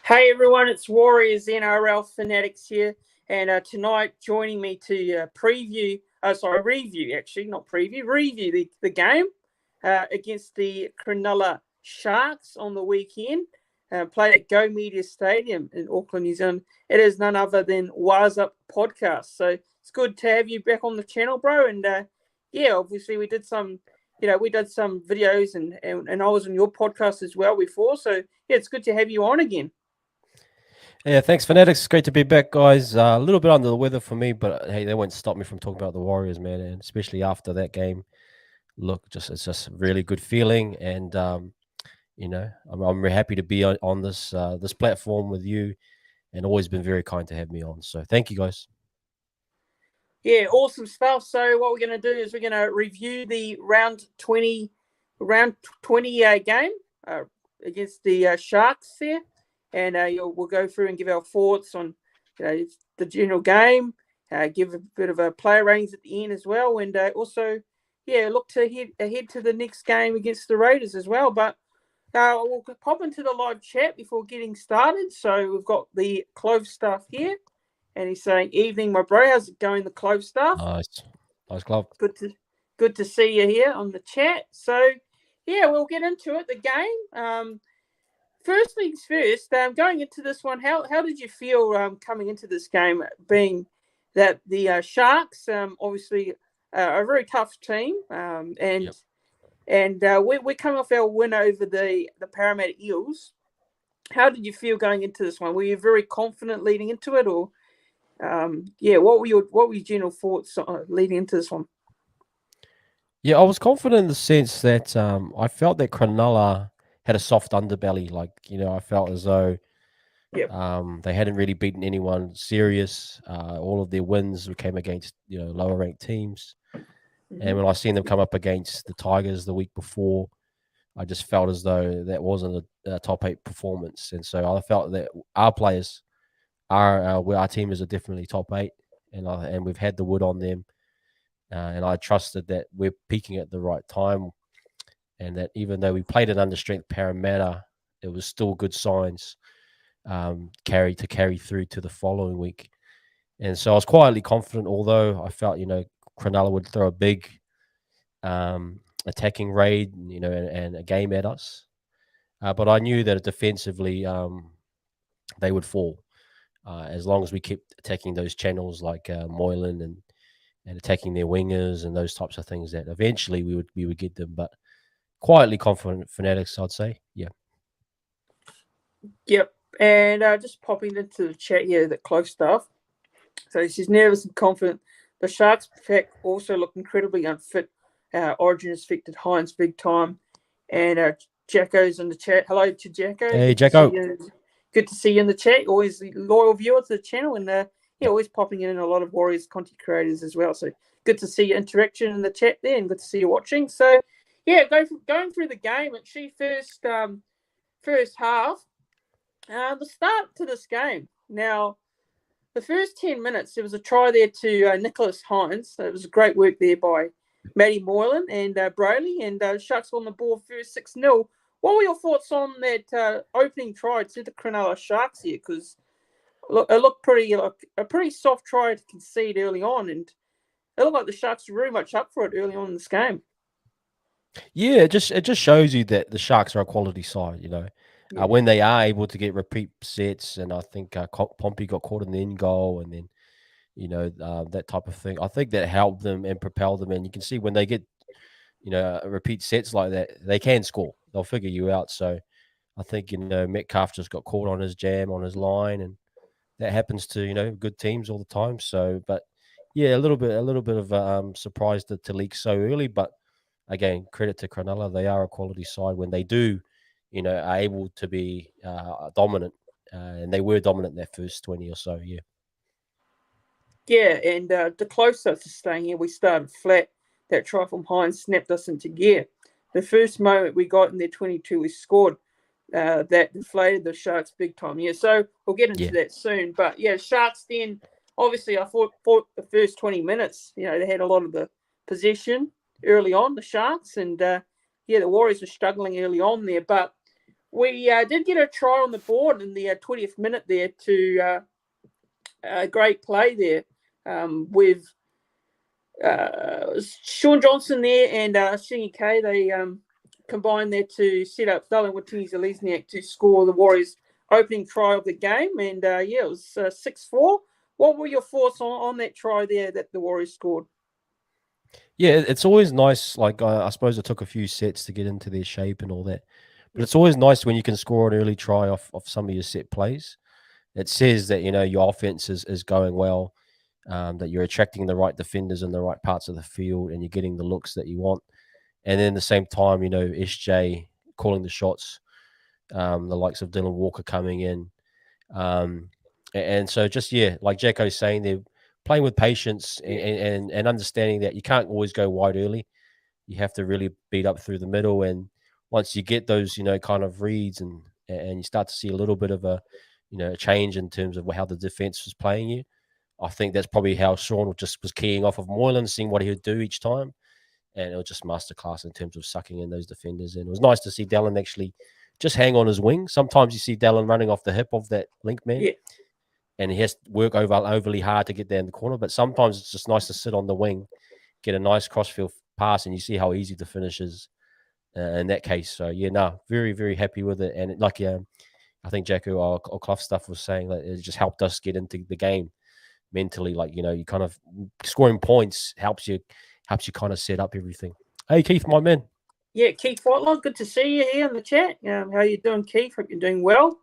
Hey everyone, it's Warriors NRL Fanatics here, and tonight joining me to review actually, not preview, review the game against the Cronulla Sharks on the weekend, played at Go Media Stadium in Auckland, New Zealand. It is none other than Wise Up Podcast, so it's good to have you back on the channel, bro. And obviously we did some videos and I was on your podcast as well before, so yeah, it's good to have you on again. Yeah, thanks, Fanatics. Great to be back, guys. A little bit under the weather for me, but hey, that won't stop me from talking about the Warriors, man. And especially after that game, look, it's just a really good feeling, and I'm very happy to be on this platform with you, and always been very kind to have me on. So thank you, guys. Yeah, awesome stuff. So what we're going to do is we're going to review the round 20 game against the Sharks there, and we'll go through and give our thoughts on the general game, give a bit of a player ratings at the end as well, and also look to ahead to the next game against the Raiders as well. But we'll pop into the live chat before getting started. So we've got the Clove stuff here. And he's saying, "Evening, my bro. How's it going, the Clove stuff?" Nice, Clove. Good to see you here on the chat. So, yeah, we'll get into it. The game. First things first. Going into this one, how did you feel coming into this game? Being that the Sharks, obviously, are a very tough team, we're coming off our win over the Parramatta Eels. How did you feel going into this one? Were you very confident leading into it, or? What were your general thoughts leading into this one? Yeah, I was confident in the sense that I felt that Cronulla had a soft underbelly. I felt as though they hadn't really beaten anyone serious. All of their wins came against lower ranked teams, and when I seen them come up against the Tigers the week before, I just felt as though that wasn't a top 8 performance, and so I felt that our players our team is definitely top 8, and we've had the wood on them, and I trusted that we're peaking at the right time, and that even though we played an understrength Parramatta, it was still good signs carry through to the following week. And so I was quietly confident, although I felt Cronulla would throw a big attacking raid, and a game at us, but I knew that defensively they would fall. As long as we keep attacking those channels like Moylan and attacking their wingers and those types of things, that eventually we would get them. But quietly confident Fanatics, I'd say. Yeah. Yep. And just popping into the chat here, the close stuff. So she's nervous and confident. The Sharks also look incredibly unfit. Origin has affected Hines big time. And Jacko's in the chat. Hello to Jacko. Hey, Jacko. Good to see you in the chat. Always a loyal viewer to the channel, and always popping in a lot of Warriors content creators as well. So good to see your interaction in the chat there, and good to see you watching. So going through the game, actually first half, the start to this game. Now, the first 10 minutes, there was a try there to Nicholas Hines. So it was great work there by Matty Moylan and Broley, and Sharks on the board first 6-0. What were your thoughts on that opening try to the Cronulla Sharks here? Because it looked a pretty soft try to concede early on, and it looked like the Sharks were very much up for it early on in this game. Yeah, it just shows you that the Sharks are a quality side. When they are able to get repeat sets, and I think Pompey got caught in the end goal, and then that type of thing. I think that helped them and propelled them, and you can see when they get repeat sets like that, they can score. They'll figure you out. So I think Metcalf just got caught on his jam, on his line, and that happens to good teams all the time. So, but yeah, a little bit of surprise to leak so early. But again, credit to Cronulla, they are a quality side when they do, are able to be dominant, and they were dominant in that first 20 or so. Yeah. Yeah, and the closer to staying here, we started flat. That try from Hines snapped us into gear. The first moment we got in their 22, we scored. That deflated the Sharks big time. Yeah, so we'll get into that soon. But yeah, Sharks then, obviously, I thought the first 20 minutes, they had a lot of the possession early on, the Sharks. And the Warriors were struggling early on there. But We did get a try on the board in the 20th minute there to a great play there with Sean Johnson there and Shingy K. They combined there to set up Dylan Watini-Zelezniak to score the Warriors' opening try of the game. And it was 6-4. What were your thoughts on that try there that the Warriors scored? Yeah, it's always nice. Like I suppose it took a few sets to get into their shape and all that, but it's always nice when you can score an early try off some of your set plays. It says that your offense is going well, that you're attracting the right defenders in the right parts of the field, and you're getting the looks that you want. And then at the same time, SJ calling the shots, the likes of Dylan Walker coming in, and so just like Jacko's saying, they're playing with patience and understanding that you can't always go wide early. You have to really beat up through the middle, and once you get those, kind of reads and you start to see a little bit of a change in terms of how the defense was playing you. I think that's probably how Sean just was keying off of Moylan, seeing what he would do each time, and it was just masterclass in terms of sucking in those defenders. And it was nice to see Dallin actually just hang on his wing. Sometimes you see Dallin running off the hip of that link man, and he has to work overly hard to get there in the corner. But sometimes it's just nice to sit on the wing, get a nice crossfield pass, and you see how easy the finish is in that case. So very, very happy with it. And like I think Jacko or Clough stuff was saying that it just helped us get into the game mentally. Like you kind of scoring points helps you kind of set up everything. Hey Keith, my man. Yeah, Keith Whitelaw, good to see you here in the chat. How you doing, Keith? Hope you're doing well.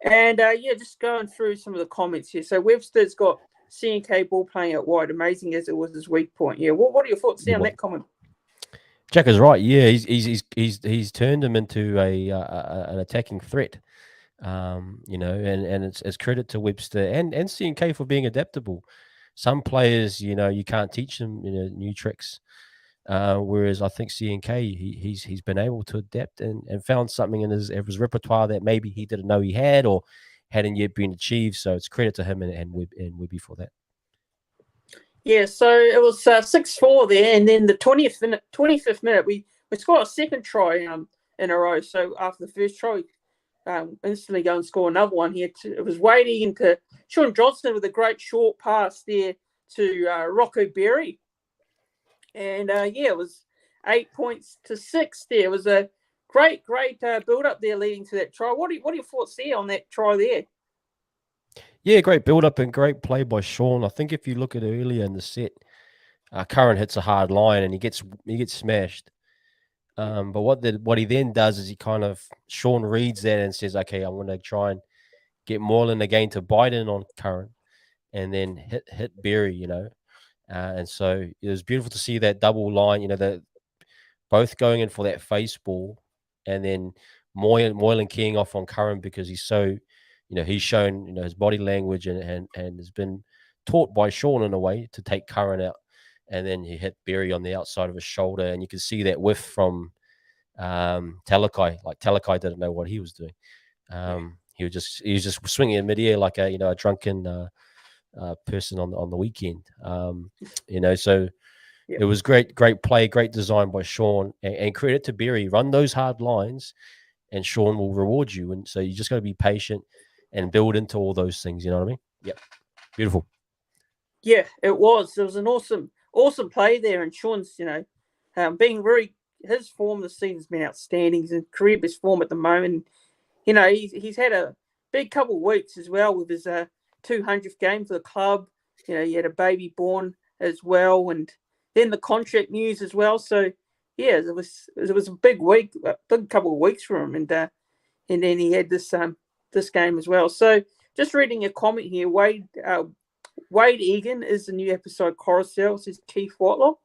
And just going through some of the comments here. So Webster's got C&K ball playing out wide, amazing as it was his weak point. Yeah, what are your thoughts there on that comment? Jack is right. Yeah, he's turned him into an attacking threat. And it's credit to Webster and C&K for being adaptable. Some players, you can't teach them new tricks. Whereas I think C&K, he's been able to adapt and found something in his repertoire that maybe he didn't know he had or hadn't yet been achieved. So it's credit to him and Webby for that. Yeah, so it was 6-4 there, and then the 25th minute, we scored a second try in a row. So after the first try, instantly go and score another one here. It was waiting into Sean Johnson with a great short pass there to Rocco Berry. And it was 8 points to 6 there. It was a great build-up there leading to that try. What are your thoughts there on that try there? Yeah, great build-up and great play by Sean. I think if you look at earlier in the set, Curran hits a hard line and he gets smashed. But what he then does is Sean reads that and says, okay, I'm going to try and get Moylan again to bite in on Curran and then hit Berry, and so it was beautiful to see that double line, that both going in for that face ball and then Moylan keying off on Curran because he's so, he's shown, his body language and has been taught by Sean in a way to take Curran out. And then he hit Berry on the outside of his shoulder, and you can see that whiff from Talakai. Like Talakai didn't know what he was doing. He was just swinging in midair like a drunken person on the weekend. So it was great play, great design by Sean, and credit to Berry. Run those hard lines, and Sean will reward you. And so you just got to be patient and build into all those things. You know what I mean? Yep, beautiful. Yeah, it was. It was an awesome play there, and Sean's, being his form this season's been outstanding. He's in career best form at the moment. He's had a big couple of weeks as well with his 200th game for the club. He had a baby born as well, and then the contract news as well. So it was a big week, a big couple of weeks for him, and then he had this game as well. So just reading a comment here, Wade Egan is the new episode Carousel, says Keith Whitelaw.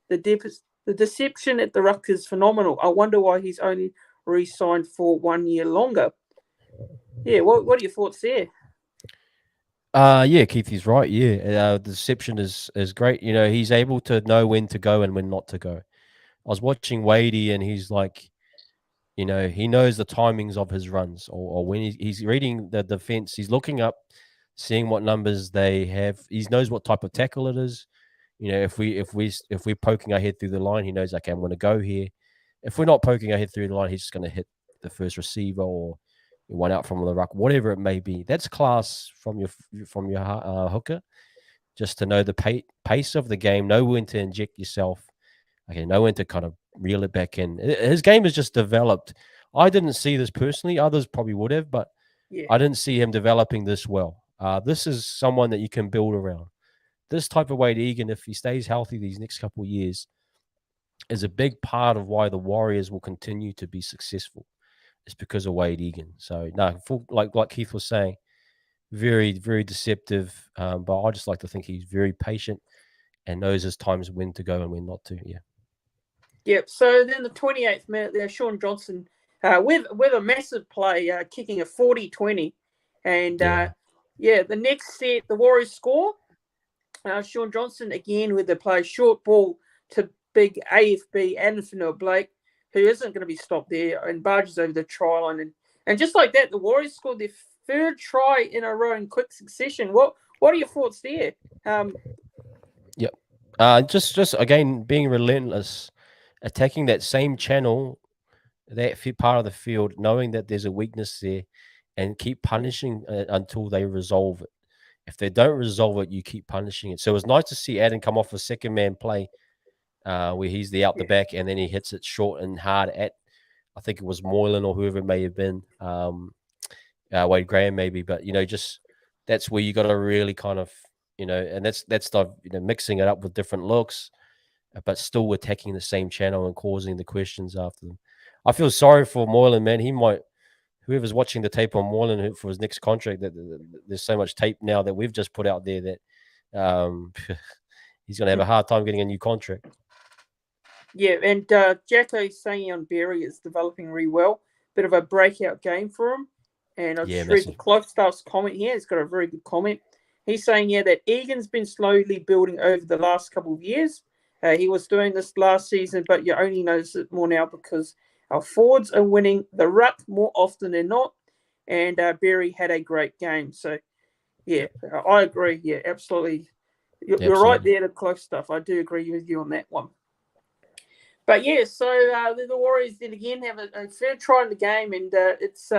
The deception at the Ruck is phenomenal. I wonder why he's only re-signed for 1 year longer. Yeah, what are your thoughts there? Keith is right. The deception is great. He's able to know when to go and when not to go. I was watching Wadey, and he's like, he knows the timings of his runs, or when he's reading the defense, he's looking up, seeing what numbers they have. He knows what type of tackle it is. If we're poking our head through the line, he knows, okay, I'm going to go here. If we're not poking our head through the line, he's just going to hit the first receiver or one out from the ruck, whatever it may be. That's class from your hooker, just to know the pace of the game, know when to inject yourself, okay, know when to kind of reel it back in. His game has just developed. I didn't see this personally. Others probably would have, but I didn't see him developing this well. This is someone that you can build around. This type of Wade Egan, if he stays healthy these next couple of years, is a big part of why the Warriors will continue to be successful. It's because of Wade Egan. So, no, like Keith was saying, very, very deceptive. But I just like to think he's very patient and knows his times when to go and when not to. Yeah. Yep. So then the 28th minute there, Sean Johnson with a massive play, kicking a 40-20. And the next set, the Warriors score. Sean Johnson again with the play, short ball to big AFB Adam Blake, who isn't going to be stopped there, and barges over the try line. And just like that, the Warriors scored their third try in a row in quick succession. What are your thoughts there? Just again, being relentless, attacking that same channel, that part of the field, knowing that there's a weakness there, and keep punishing until they resolve it. If they don't resolve it, you keep punishing it. So it was nice to see Adam come off a second man play where he's the back, and then he hits it short and hard at, I think it was Moylan or whoever it may have been, Wade Graham maybe. But, just that's where you got to really kind of, and that's the, mixing it up with different looks, but still attacking the same channel and causing the questions after them. I feel sorry for Moylan, man. He might, whoever's watching the tape on Moylan for his next contract, that there's so much tape now that we've just put out there that he's going to have a hard time getting a new contract. Yeah, and Jacko saying on Berry is developing really well. Bit of a breakout game for him. And I've just read the Clogstaff's comment here. He's got a very good comment. He's saying, that Egan's been slowly building over the last couple of years. He was doing this last season, but you only notice it more now because our forwards are winning the ruck more often than not. And Berry had a great game. So, I agree. Yeah, absolutely. You're right there, the Clogstaff. I do agree with you on that one. But, so the Warriors did again have a fair try in the game, and it's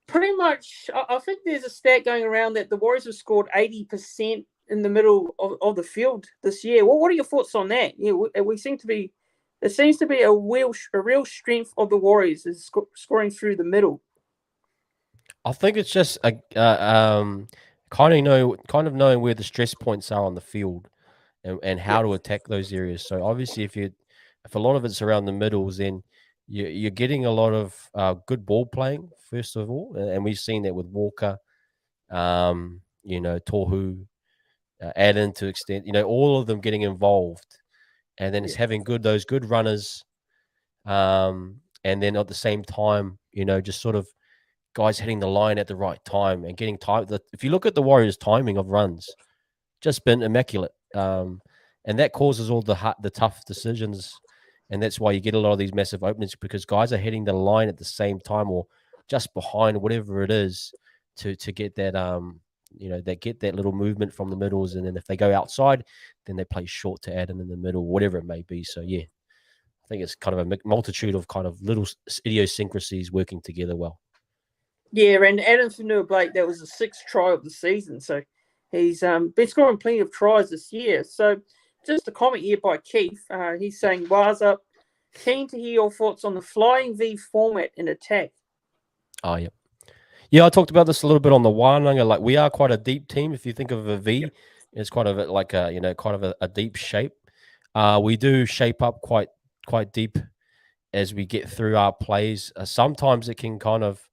pretty much, I think there's a stat going around that the Warriors have scored 80% in the middle of the field this year. Well, what are your thoughts on that? We seem to be, it seems to be a real strength of the Warriors is scoring through the middle. I think it's just kind of knowing where the stress points are on the field and how to attack those areas. So obviously, if a lot of it's around the middles, then you're getting a lot of good ball playing first of all, and we've seen that with Walker, Tohu, Adam to extent, all of them getting involved, and then it's having those good runners, and then at the same time, just sort of guys hitting the line at the right time and getting time. If you look at the Warriors' timing of runs, just been immaculate, and that causes all the tough decisions, and that's why you get a lot of these massive openings because guys are hitting the line at the same time or just behind, whatever it is, to get that they get that little movement from the middles, and then if they go outside, then they play short to Adam in the middle, whatever it may be. So I think it's kind of a multitude of kind of little idiosyncrasies working together well. Yeah, and Adam Blake, that was the 6th try of the season, so he's been scoring plenty of tries this year. So just a comment here by Keith. He's saying, Waza, keen to hear your thoughts on the flying V format in attack. Oh, yeah. Yeah, I talked about this a little bit on the Wānanga. Like, we are quite a deep team. If you think of a V, it's quite of like a deep shape. We do shape up quite deep as we get through our plays. Sometimes it can kind of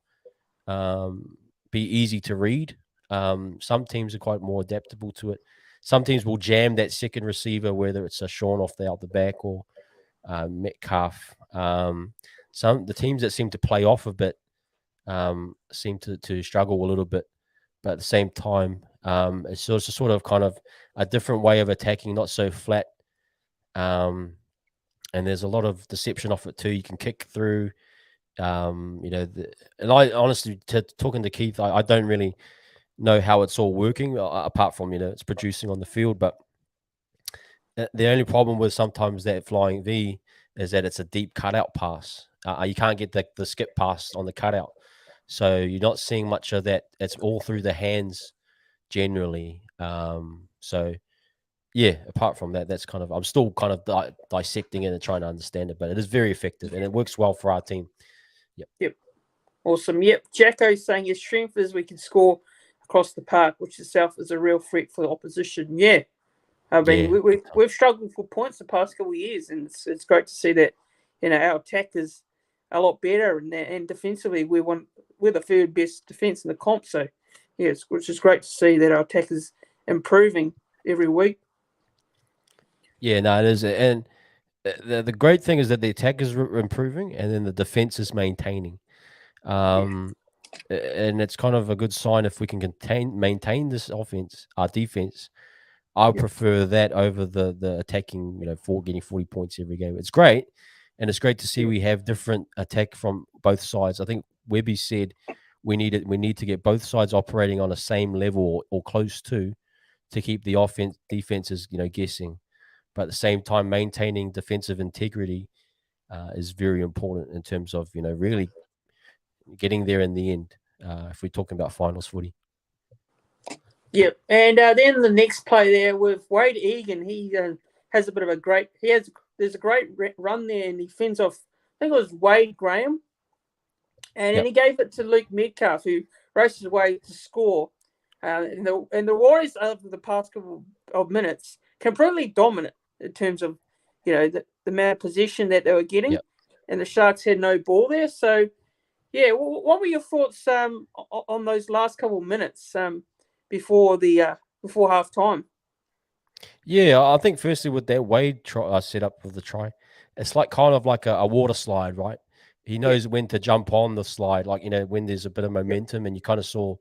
be easy to read. Some teams are quite more adaptable to it. Some teams will jam that second receiver, whether it's a Sean off the back or Metcalf. The teams that seem to play off a bit seem to struggle a little bit, but at the same time, it's sort of kind of a different way of attacking, not so flat. And there's a lot of deception off it too. You can kick through. And I honestly, talking to Keith, I don't really know how it's all working apart from it's producing on the field. But the only problem with sometimes that flying V is that it's a deep cutout pass. You can't get the skip pass on the cutout. So you're not seeing much of that. It's all through the hands generally. So yeah, apart from that, that's kind of, I'm still kind of dissecting it and trying to understand it, but it is very effective and it works well for our team. Yep. Awesome. Yep. Jacko's saying his strength is we can score across the park, which itself is a real threat for the opposition. Yeah. I mean, Yeah. we've struggled for points the past couple of years, and it's great to see that, our attack is a lot better, and defensively we're the third best defense in the comp. So, yeah, which is great to see that our attack is improving every week. Yeah, no, it is. And the great thing is that the attack is improving and then the defense is maintaining. And it's kind of a good sign if we can maintain this offense, our defense. I prefer that over the attacking, getting 40 points every game. It's great, and it's great to see we have different attack from both sides. I think Webby said we need to get both sides operating on the same level or close to keep the defenses, guessing. But at the same time, maintaining defensive integrity is very important in terms of, really getting there in the end, if we're talking about finals footy. Yep. And then the next play there with Wade Egan, he has a bit of a great. There's a great run there, and he fends off. I think it was Wade Graham, and then he gave it to Luke Metcalf, who races away to score. And the Warriors over the past couple of minutes completely dominant in terms of the amount of possession that they were getting, and the Sharks had no ball there. So yeah, what were your thoughts on those last couple of minutes before half time? Yeah, I think firstly with that Wade set up with the try, it's like kind of like a water slide, right? He knows when to jump on the slide, like when there's a bit of momentum, and you kind of saw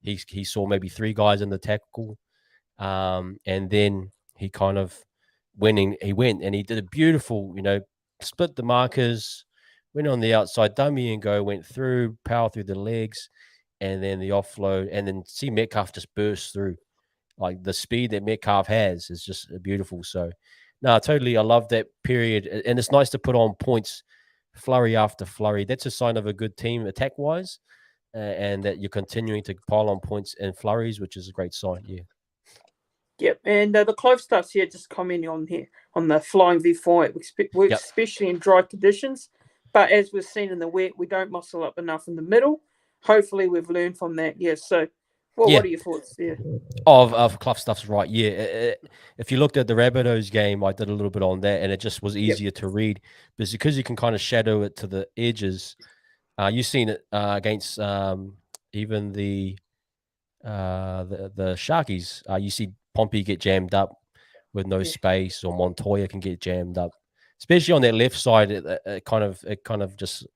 he saw maybe three guys in the tackle, and then he kind of he went and he did a beautiful, split the markers, went on the outside dummy and go, went through, power through the legs, and then the offload, and then see Metcalf just burst through. Like the speed that Metcalf has is just beautiful. So, no, totally. I love that period. And it's nice to put on points flurry after flurry. That's a sign of a good team attack wise, and that you're continuing to pile on points and flurries, which is a great sign. Yeah. Yep. And the Clove stuff's here just commenting on here on the flying V5. It works especially in dry conditions. But as we've seen in the wet, we don't muscle up enough in the middle. Hopefully, we've learned from that. Yeah. So, what are your thoughts there? Of Clough stuff's right. Yeah. If you looked at the Rabbitohs game, I did a little bit on that, and it just was easier to read because you can kind of shadow it to the edges. You've seen it against even the Sharkies. You see Pompey get jammed up with no space, or Montoya can get jammed up, especially on that left side. It kind of just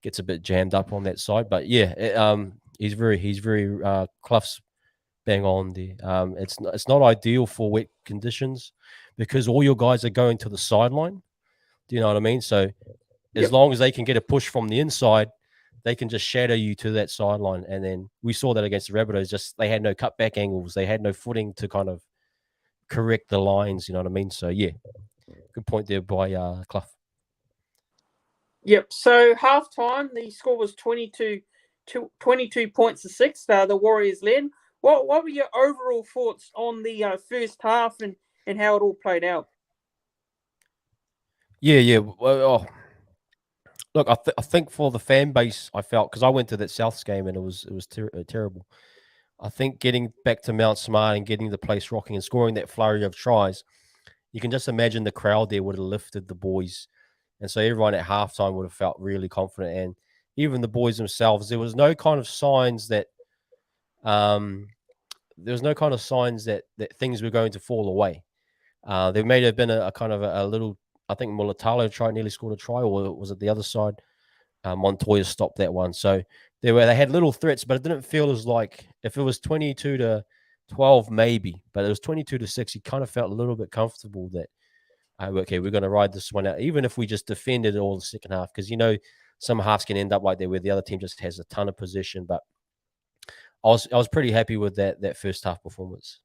gets a bit jammed up on that side. But yeah, he's very Clough's bang on there. It's not ideal for wet conditions because all your guys are going to the sideline. Do you know what I mean? So as long as they can get a push from the inside, they can just shadow you to that sideline. And then we saw that against the Rabbitohs. Just they had no cutback angles. They had no footing to kind of correct the lines. You know what I mean? So yeah, good point there by Clough. Yep. So halftime, the score was 22 points to 6. The Warriors led. What were your overall thoughts on the first half and how it all played out? Yeah. Well, look, I think for the fan base, I felt because I went to that Souths game and it was terrible. I think getting back to Mount Smart and getting the place rocking and scoring that flurry of tries, you can just imagine the crowd there would have lifted the boys, and so everyone at halftime would have felt really confident. And even the boys themselves, there was no kind of signs that that things were going to fall away. There may have been a kind of a little. I think Mulatalo nearly scored a try, or was it the other side? Montoya stopped that one. So they had little threats, but it didn't feel as like if it was 22-12, maybe, but it was 22-6. You kind of felt a little bit comfortable that okay, we're going to ride this one out, even if we just defended all the second half, because some halves can end up like that where the other team just has a ton of possession. But I was pretty happy with that first half performance.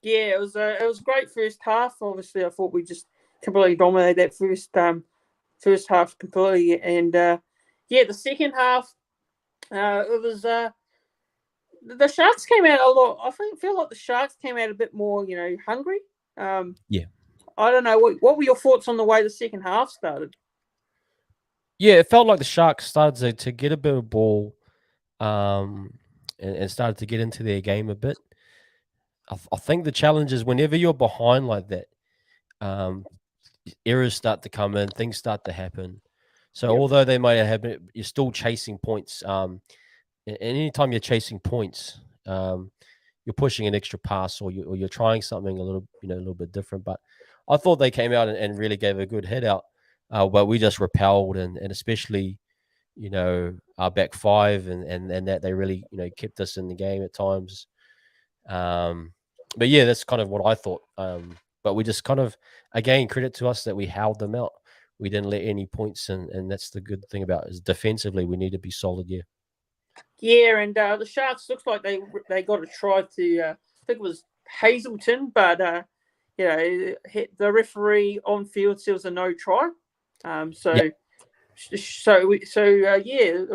Yeah, it was a great first half. Obviously, I thought we just completely dominated that first half completely. And the second half, it was the Sharks came out a lot. I feel like the Sharks came out a bit more, hungry. Yeah. I don't know. What were your thoughts on the way the second half started? Yeah, it felt like the Sharks started to get a bit of ball, and started to get into their game a bit. I think the challenge is whenever you're behind like that, errors start to come in, things start to happen. So although they might have been, you're still chasing points. And anytime you're chasing points, you're pushing an extra pass or you're trying something a little bit different. But I thought they came out and really gave a good head out, but we just repelled and especially our back five and that they really kept us in the game at times. But yeah, that's kind of what I thought. But we just kind of, again, credit to us that we held them out. We didn't let any points in, and that's the good thing about it, is defensively we need to be solid. Yeah. Yeah, and the Sharks looks like they got a try to I think it was Hazelton, but the referee on field says a no try. There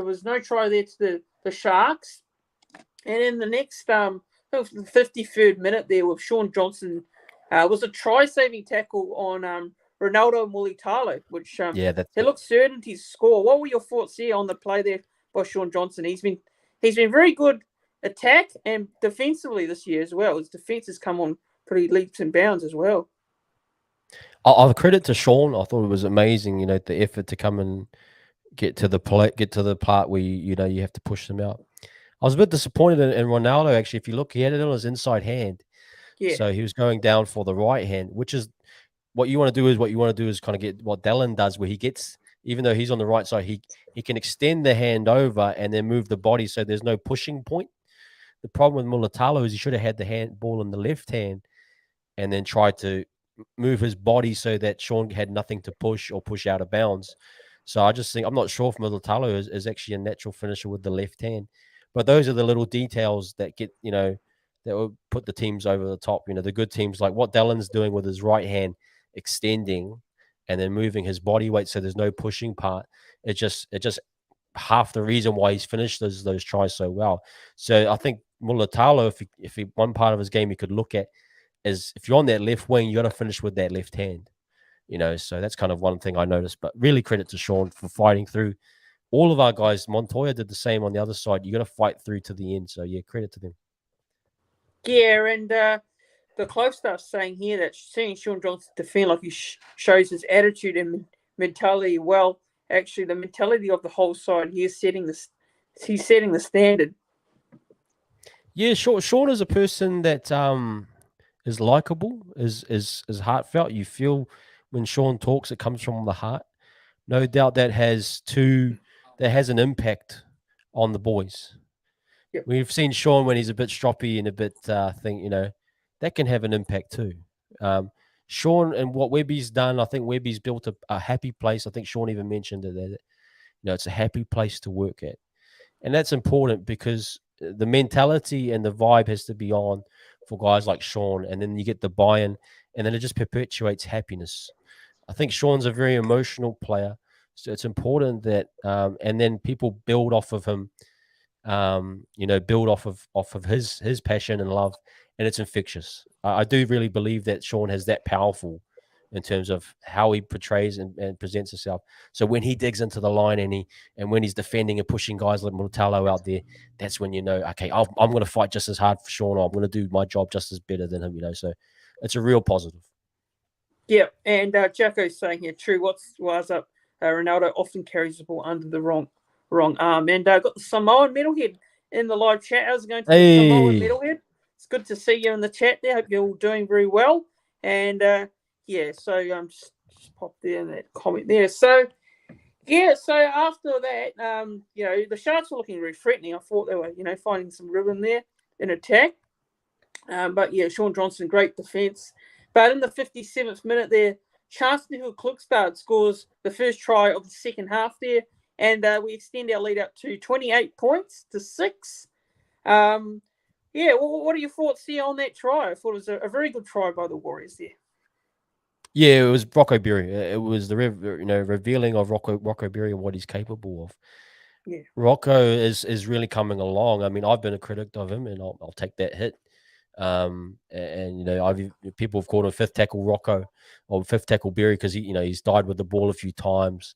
was no try there to the Sharks. And in the next, I think it was the 53rd minute there with Sean Johnson, was a try-saving tackle on Ronaldo Mulitalo, which he looked certain to score. What were your thoughts here on the play there by Sean Johnson? He's been very good attack and defensively this year as well. His defense has come on pretty leaps and bounds as well. I'll credit to Sean. I thought it was amazing, the effort to come and get to the part where you have to push them out. I was a bit disappointed in Ronaldo, actually. If you look, he had it on his inside hand. Yeah. So he was going down for the right hand, which is what you want to do is kind of get what Dallin does, where he gets, even though he's on the right side, he can extend the hand over and then move the body so there's no pushing point. The problem with Mulitalo is he should have had the ball in the left hand and then tried to move his body so that Sean had nothing to push or push out of bounds. So I just think, I'm not sure if Mulitalo is actually a natural finisher with the left hand. But those are the little details that get, that will put the teams over the top. The good teams, like what Dallin's doing with his right hand, extending and then moving his body weight so there's no pushing part. It just half the reason why he's finished those tries so well. So I think Mulitalo, if he one part of his game he could look at is if you're on that left wing, you got to finish with that left hand. So that's kind of one thing I noticed. But really credit to Sean for fighting through. All of our guys, Montoya did the same on the other side. You got to fight through to the end. So yeah, credit to them. Yeah, and the close stuff saying here that seeing Sean Johnson defend like he shows his attitude and mentality well. Actually, the mentality of the whole side, he's setting the standard. Yeah, Sean is a person that is likable, is heartfelt. You feel when Sean talks, it comes from the heart. No doubt that has an impact on the boys. Yep. We've seen Sean when he's a bit stroppy and a bit that can have an impact too. Sean and what Webby's done, I think Webby's built a happy place. I think Sean even mentioned that it's a happy place to work at. And that's important because the mentality and the vibe has to be on for guys like Sean, and then you get the buy-in, and then it just perpetuates happiness. I think Sean's a very emotional player, so it's important that and then people build off of him, build off of his passion and love, and it's infectious. I do really believe that Sean has that powerful in terms of how he portrays and presents himself. So when he digs into the line and when he's defending and pushing guys like Mulitalo out there, that's when okay, I'm going to fight just as hard for Sean, or I'm going to do my job just as better than him. So it's a real positive. Yeah, and Jacko's saying here, true. What's up? Ronaldo often carries the ball under the wrong arm, and got the Samoan metalhead in the live chat. How's it going to the Samoan metalhead? It's good to see you in the chat there. Hope you're all doing very well. And so just pop there in that comment there. So after that, the Sharks were looking really threatening. I thought they were, finding some rhythm there in attack. But Sean Johnson, great defense. But in the 57th minute there, Chancellor Klukstad scores the first try of the second half there, and we extend our lead up to 28 points to 6. What are your thoughts here on that try? I thought it was a very good try by the Warriors there. Yeah, it was Rocco Berry. It was the revealing of Rocco Berry and what he's capable of. Yeah, Rocco is really coming along. I mean, I've been a critic of him, and I'll take that hit. And I've people have called him fifth tackle Rocco or fifth tackle Berry because he's died with the ball a few times.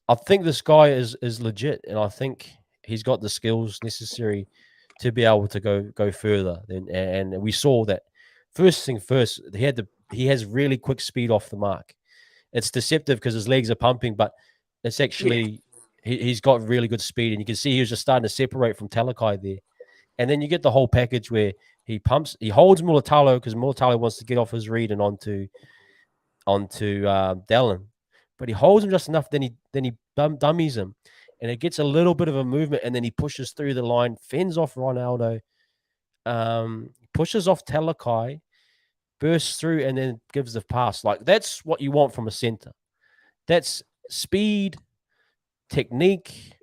I think this guy is legit, and I think he's got the skills necessary to be able to go further. And we saw that. First thing first, he has really quick speed off the mark. It's deceptive because his legs are pumping, but it's yeah, actually he's got really good speed, and you can see he was just starting to separate from Talakai there. And then you get the whole package where he holds Mulatalo because Mulatalo wants to get off his read and onto Dallin, but he holds him just enough. Then he dummies him, and it gets a little bit of a movement, and then he pushes through the line, fends off Ronaldo, pushes off Talakai, bursts through, and then gives the pass. Like that's what you want from a center. That's speed, technique,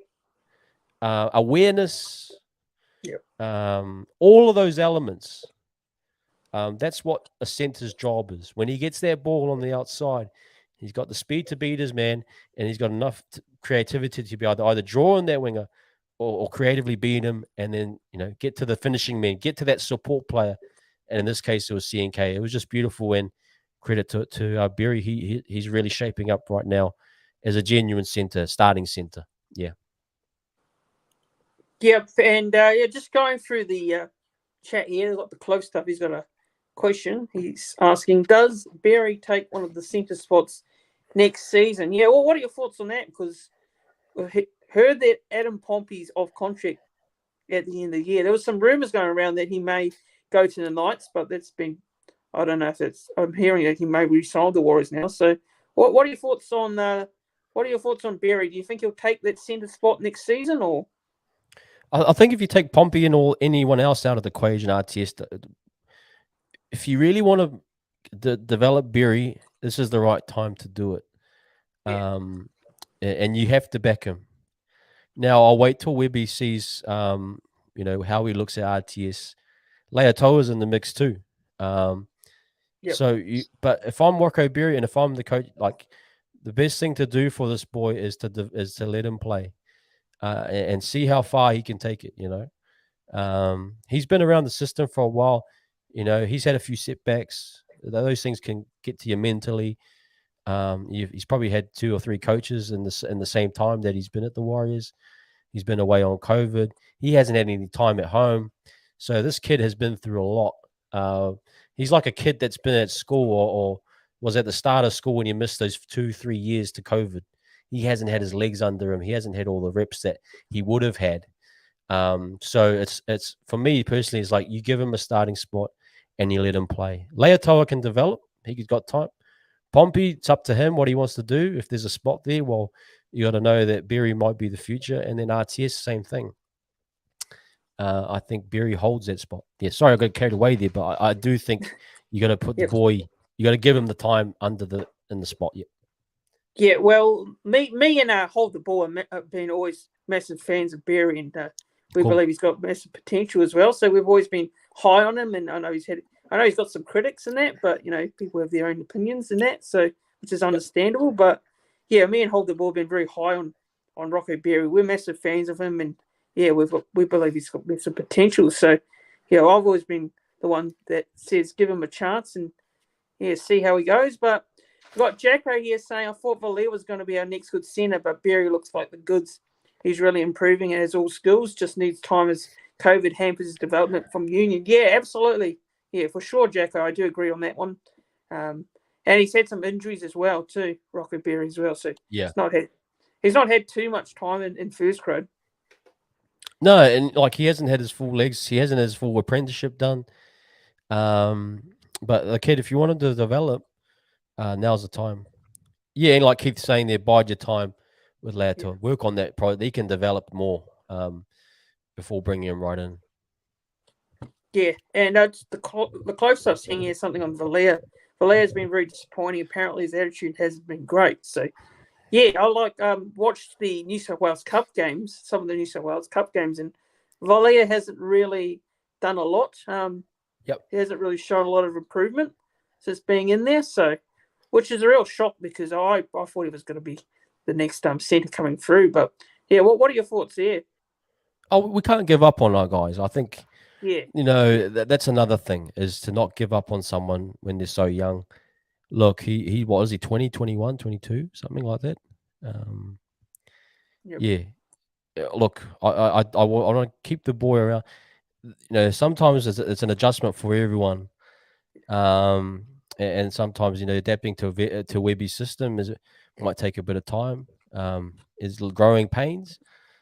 awareness, yep, all of those elements. That's what a center's job is. When he gets that ball on the outside, he's got the speed to beat his man, and he's got enough creativity to be able to either draw on that winger or creatively beat him, and then get to the finishing man, get to that support player. And in this case, it was CNK. It was just beautiful. And credit to Berry. He's really shaping up right now as a genuine center, starting center. Yeah. yep. And just going through the chat here, got the close stuff. He's got a question. He's asking, does Berry take one of the centre spots next season? Yeah. Well, what are your thoughts on that? Because we heard that Adam Pompey's off contract at the end of the year. There was some rumours going around that he may go to the Knights, but that's been, I don't know if it's, I'm hearing that he may resign the Warriors now. So what are your thoughts on Berry? Do you think he'll take that centre spot next season, or? I think if you take Pompey and anyone else out of the equation, RTS, if you really want to develop Berry, this is the right time to do it. Yeah. And you have to back him. Now, I'll wait till Webby sees, how he looks at RTS. Leotoa's in the mix too. Yep. But if I'm Rocco Berry and if I'm the coach, like the best thing to do for this boy is to let him play, and see how far he can take it. He's been around the system for a while. He's had a few setbacks. Those things can get to you mentally. He's probably had 2 or 3 coaches in the same time that he's been at the Warriors. He's been away on COVID. He hasn't had any time at home. So this kid has been through a lot. He's like a kid that's been at school or was at the start of school when he missed those 2-3 years to COVID. He hasn't had his legs under him. He hasn't had all the reps that he would have had. So it's for me personally, it's like you give him a starting spot and you let him play. Leotoa can develop. He's got time. Pompey, it's up to him what he wants to do. If there's a spot there, well, you got to know that Berry might be the future. And then RTS, same thing. I think Berry holds that spot. Yeah, sorry, I got carried away there, but I do think you got to put the boy, you got to give him the time in the spot. Yeah. Yeah, well, me and Hold the Ball have been always massive fans of Berry, and we believe he's got massive potential as well. So we've always been high on him, and I know he's got some critics in that, but people have their own opinions in that, so which is understandable. But yeah, me and Hold the Ball have been very high on Rocco Berry. We're massive fans of him, and yeah, we believe he's got some potential. So yeah, I've always been the one that says give him a chance and see how he goes. But we've got Jacko here saying, I thought Valia was going to be our next good centre, but Berry looks like the goods. He's really improving and has all skills, just needs time as COVID hampers his development from Union. Yeah, absolutely. Yeah, for sure, Jacko. I do agree on that one. And he's had some injuries as well, too, Rocco Berry as well. So yeah, he's not had too much time in first grade. No, and like he hasn't had his full legs. He hasn't had his full apprenticeship done. But the kid, if you want him to develop, now's the time. Yeah, and like Keith's saying there, bide your time with Lair to work on that product. He can develop more before bringing him right in. Yeah, and the close I've seen here something on Valia. Valia has been very disappointing. Apparently, his attitude hasn't been great. So, yeah, I watched the New South Wales Cup games, some of the New South Wales Cup games, and Valia hasn't really done a lot. He hasn't really shown a lot of improvement since being in there. So, which is a real shock because I thought he was going to be the next centre coming through. But yeah, what are your thoughts there? Oh, we can't give up on our guys. I think, Yeah, that's another thing, is to not give up on someone when they're so young. Look, he what was he, 20, 21, 22, something like that. yep. Yeah. Look, I want to keep the boy around. Sometimes it's an adjustment for everyone. And sometimes, adapting to Webby's system might take a bit of time. Is growing pains.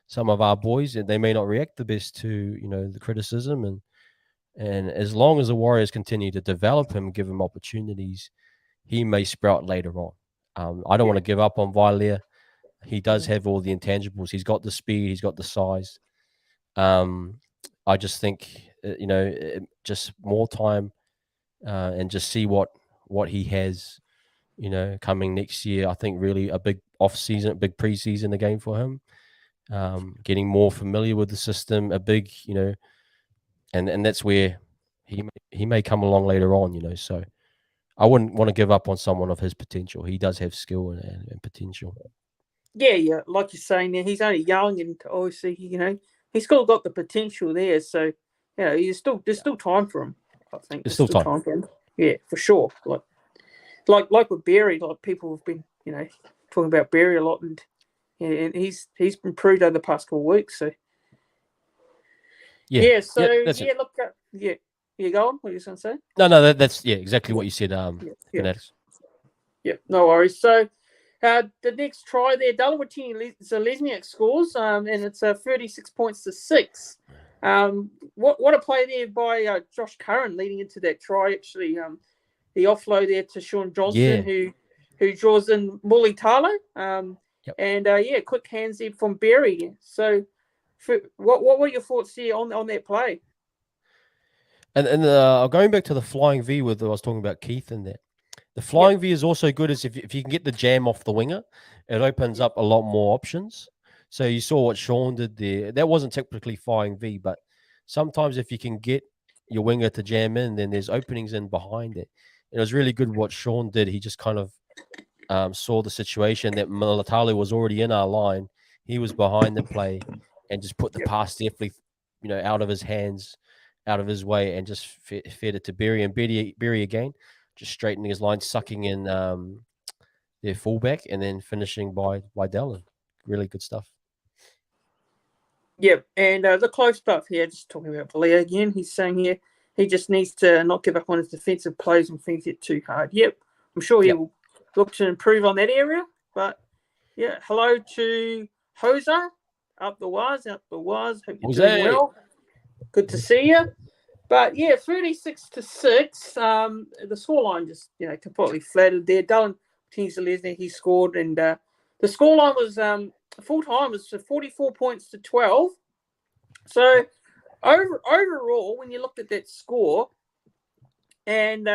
Some of our boys, they may not react the best to the criticism, and as long as the Warriors continue to develop him, give him opportunities, he may sprout later on. I don't want to give up on Villiers. He does have all the intangibles. He's got the speed. He's got the size. I just think just more time, and just see what he has, coming next year. I think really a big off season, big preseason again for him. Getting more familiar with the system, a big, and that's where he may come along later on. So I wouldn't want to give up on someone of his potential. He does have skill and potential. Yeah, like you're saying there, he's only young, and obviously, he's still got the potential there. So, there's still time for him. I think There's there's still still time. time for him. Yeah, for sure. Like with Barry, like people have been, talking about Barry a lot, and he's improved over the past couple of weeks. So Yeah. so That's it. look, go on. What are you going to say? No, that's exactly what you said. Fanatics. Yeah, no worries. So, the next try there, Delaware Lesniak scores, and it's 36 points to 6. What a play there by Josh Curran leading into that try. Actually, the offload there to Sean Johnston, who draws in Muli Talo. And quick hands there from Berry. So, what were your thoughts here on that play? And going back to the flying V, I was talking about Keith in there. The flying V is also good as if you can get the jam off the winger, it opens up a lot more options. So you saw what Sean did there. That wasn't typically flying V, but sometimes if you can get your winger to jam in, then there's openings in behind it. It was really good what Sean did. He just kind of saw the situation that Militalo was already in our line. He was behind the play and just put the pass deftly, out of his hands, out of his way, and just fed it to Berry. And Berry again, just straightening his line, sucking in their fullback, and then finishing by Dallin. Really good stuff. Yep, and the close stuff here, just talking about Valia again, he's saying here he just needs to not give up on his defensive plays and things hit too hard. Yep, I'm sure he will look to improve on that area. But, hello to Jose, up the wires. Hope you're doing well. Good to see you. But, 36 to 6, the scoreline just, completely flattered there. Dylan Lesniak, he scored, and the scoreline was full time was 44 points to 12. So overall, when you looked at that score, and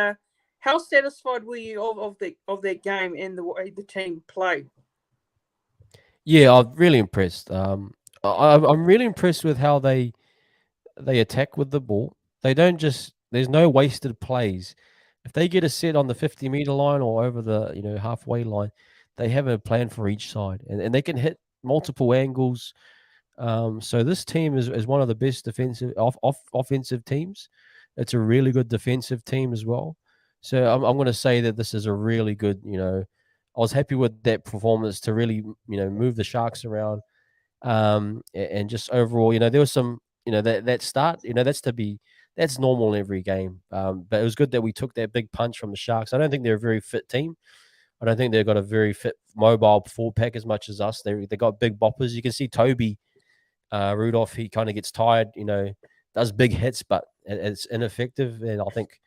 how satisfied were you of that game and the way the team played? Yeah, I'm really impressed. I'm really impressed with how they attack with the ball. They don't just, there's no wasted plays. If they get a set on the 50-meter line or over the halfway line, they have a plan for each side, and they can hit multiple angles. So this team is one of the best defensive offensive teams. It's a really good defensive team as well. So I'm going to say that this is a really good. I was happy with that performance to really move the Sharks around, and just overall, there was some that start. That's normal in every game. But it was good that we took that big punch from the Sharks. I don't think they're a very fit team. I don't think they've got a very fit mobile full pack as much as us. They got big boppers. You can see Toby Rudolph, he kind of gets tired, does big hits, but it's ineffective. And I think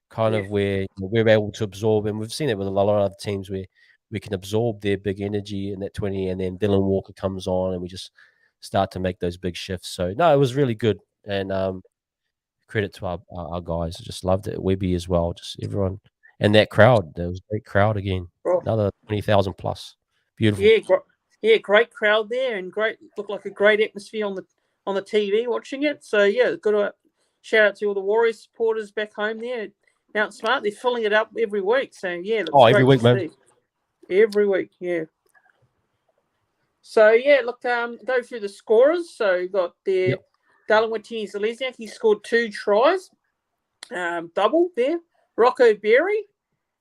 kind of where we're able to absorb, and we've seen it with a lot of other teams where we can absorb their big energy in that 20, and then Dylan Walker comes on and we just start to make those big shifts. So, no, it was really good. And credit to our guys. I just loved it. Webby as well, just everyone. And that crowd, there was a great crowd again. Another 20,000 plus. Beautiful. Yeah, great crowd there, and looked like a great atmosphere on the TV watching it. So good shout out to all the Warriors supporters back home there. Mount Smart. They're filling it up every week. So, yeah, it looks Oh, great every week, to man. see. Every week, yeah. So, yeah, look, go through the scorers. So, you got there Darlin Watini-Zalesniak. He scored 2 tries. Double there. Rocco Berry.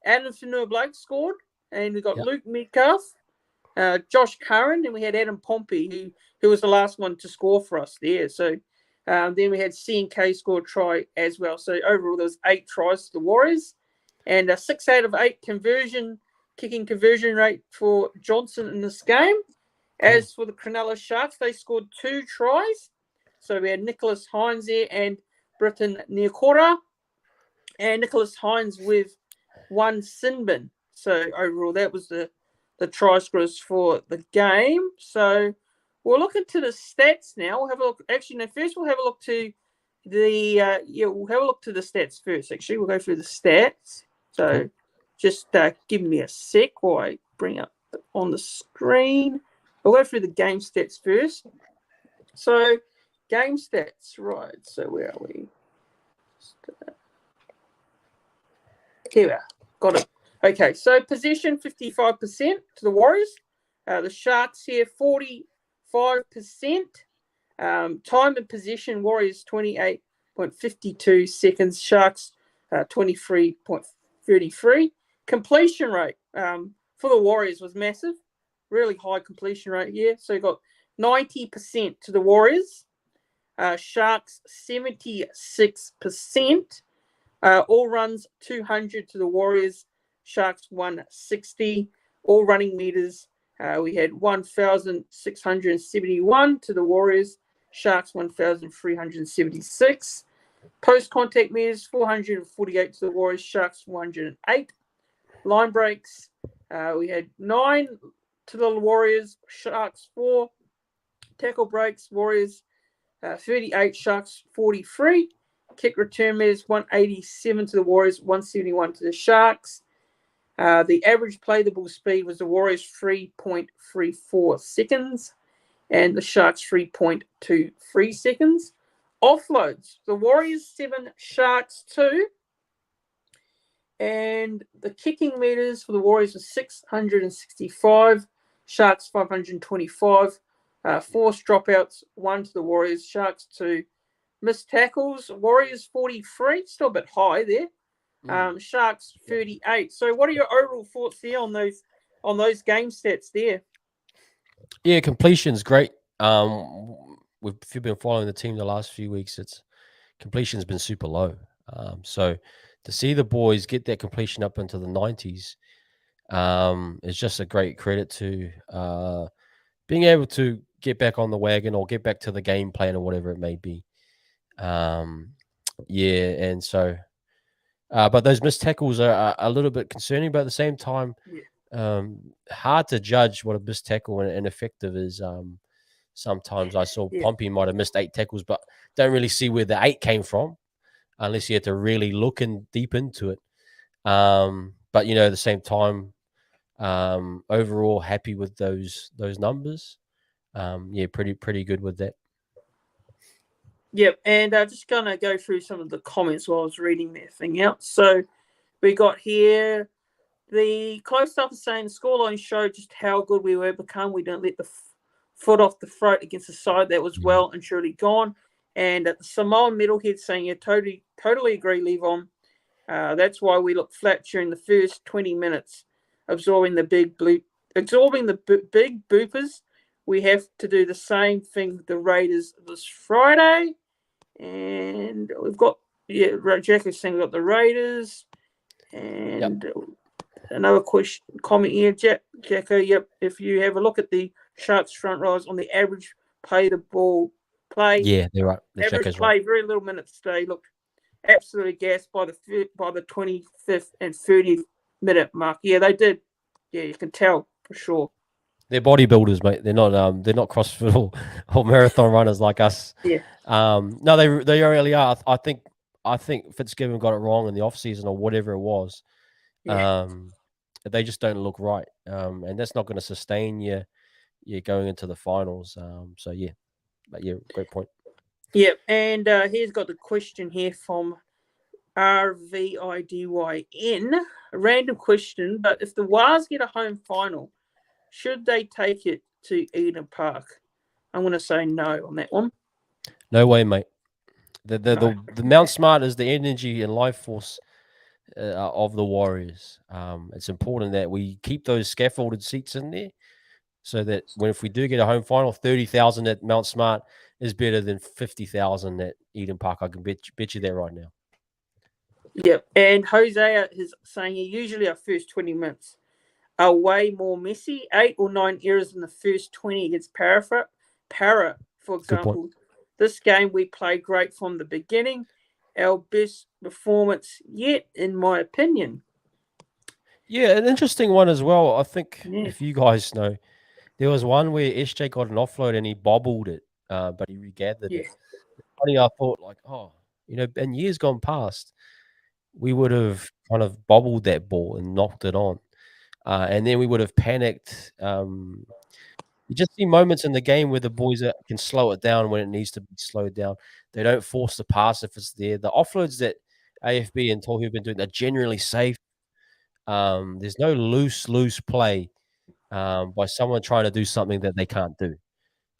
Adam Fanua-Blake scored. And we got Luke Metcalf. Josh Curran, and we had Adam Pompey, who was the last one to score for us there. So then we had C&K score a try as well. So overall, there was 8 tries to the Warriors, and a 6 out of 8 kicking conversion rate for Johnson in this game. As for the Cronulla Sharks, they scored 2 tries. So we had Nicholas Hines there and Britton Niokora, and Nicholas Hines with 1 sin bin. So overall, that was the try scorers for the game. So we'll look into the stats now. We'll have a look. Actually, no. First, we'll have a look to the we'll have a look to the stats first. Actually, we'll go through the stats. So just give me a sec while I bring up on the screen. We'll go through the game stats first. So game stats, right? So where are we? Here we are. Got it. Okay, so possession 55% to the Warriors. The Sharks here 45%. Time and possession, Warriors 28.52 seconds. Sharks 23.33. Completion rate for the Warriors was massive. Really high completion rate here. So you got 90% to the Warriors. Sharks 76%. All runs 200 to the Warriors. Sharks 160. All running meters, we had 1,671 to the Warriors. Sharks 1,376. Post-contact meters, 448 to the Warriors. Sharks 408. Line breaks, we had 9 to the Warriors. Sharks 4. Tackle breaks, Warriors 38. Sharks 43. Kick return meters, 187 to the Warriors, 171 to the Sharks. The average play the ball speed was the Warriors 3.34 seconds and the Sharks 3.23 seconds. Offloads, the Warriors 7, Sharks 2. And the kicking meters for the Warriors was 665, Sharks 525. Forced dropouts, 1 to the Warriors, Sharks 2. Missed tackles, Warriors 43, still a bit high there. Sharks 38. So what are your overall thoughts there on those game stats there? Yeah, completion's great. If you've been following the team the last few weeks, completion's been super low. So to see the boys get that completion up into the 90s is just a great credit to being able to get back on the wagon or get back to the game plan or whatever it may be. And so, but those missed tackles are a little bit concerning, but at the same time, hard to judge what a missed tackle and effective is. Sometimes I saw Pompey might have missed 8 tackles, but don't really see where the 8 came from unless you had to really look deep into it. But at the same time, overall happy with those numbers. Pretty good with that. Yep, and just going to go through some of the comments while I was reading that thing out. So we got here, the close stuff is saying the scoreline showed just how good we were become. We didn't let the foot off the throat against a side that was well and truly gone. And the Samoan Metalhead saying, totally agree, Levon. That's why we looked flat during the first 20 minutes, absorbing the big boopers. We have to do the same thing with the Raiders this Friday. And we've got, Jack is saying we've got the Raiders. And another comment here, Jacko, if you have a look at the Sharks front rows on the average play the ball play. Yeah, they're right. Average play, right. Very little minutes today. Look, absolutely gassed by the 25th and 30th minute mark. Yeah, they did. Yeah, you can tell for sure. They're bodybuilders, mate. They're not CrossFit or marathon runners like us. Yeah. No, they really are. I think Fitzgibbon got it wrong in the off season or whatever it was. Yeah. They just don't look right, and that's not going to sustain you going into the finals. Great point. Yeah, and he's got the question here from RVIDYN. A random question, but if the Wars get a home final, should they take it to Eden Park? I'm going to say no on that one. No way, mate. The No. Mount Smart is the energy and life force of the Warriors. It's important that we keep those scaffolded seats in there, so that if we do get a home final, 30,000 at Mount Smart is better than 50,000 at Eden Park. I can bet you that right now. Yep. And Hosea is saying usually our first 20 minutes are way more messy. 8 or 9 errors in the first 20 against Para, for example. This game we played great from the beginning. Our best performance yet, in my opinion. Yeah, an interesting one as well. I think if you guys know, there was one where SJ got an offload and he bobbled it, but he regathered it. Funny, I thought in years gone past, we would have kind of bobbled that ball and knocked it on, and then we would have panicked. You just see moments in the game where the boys can slow it down when it needs to be slowed down. They don't force the pass if it's there. The offloads that AFB and Tohu have been doing are generally safe. There's no loose play by someone trying to do something that they can't do.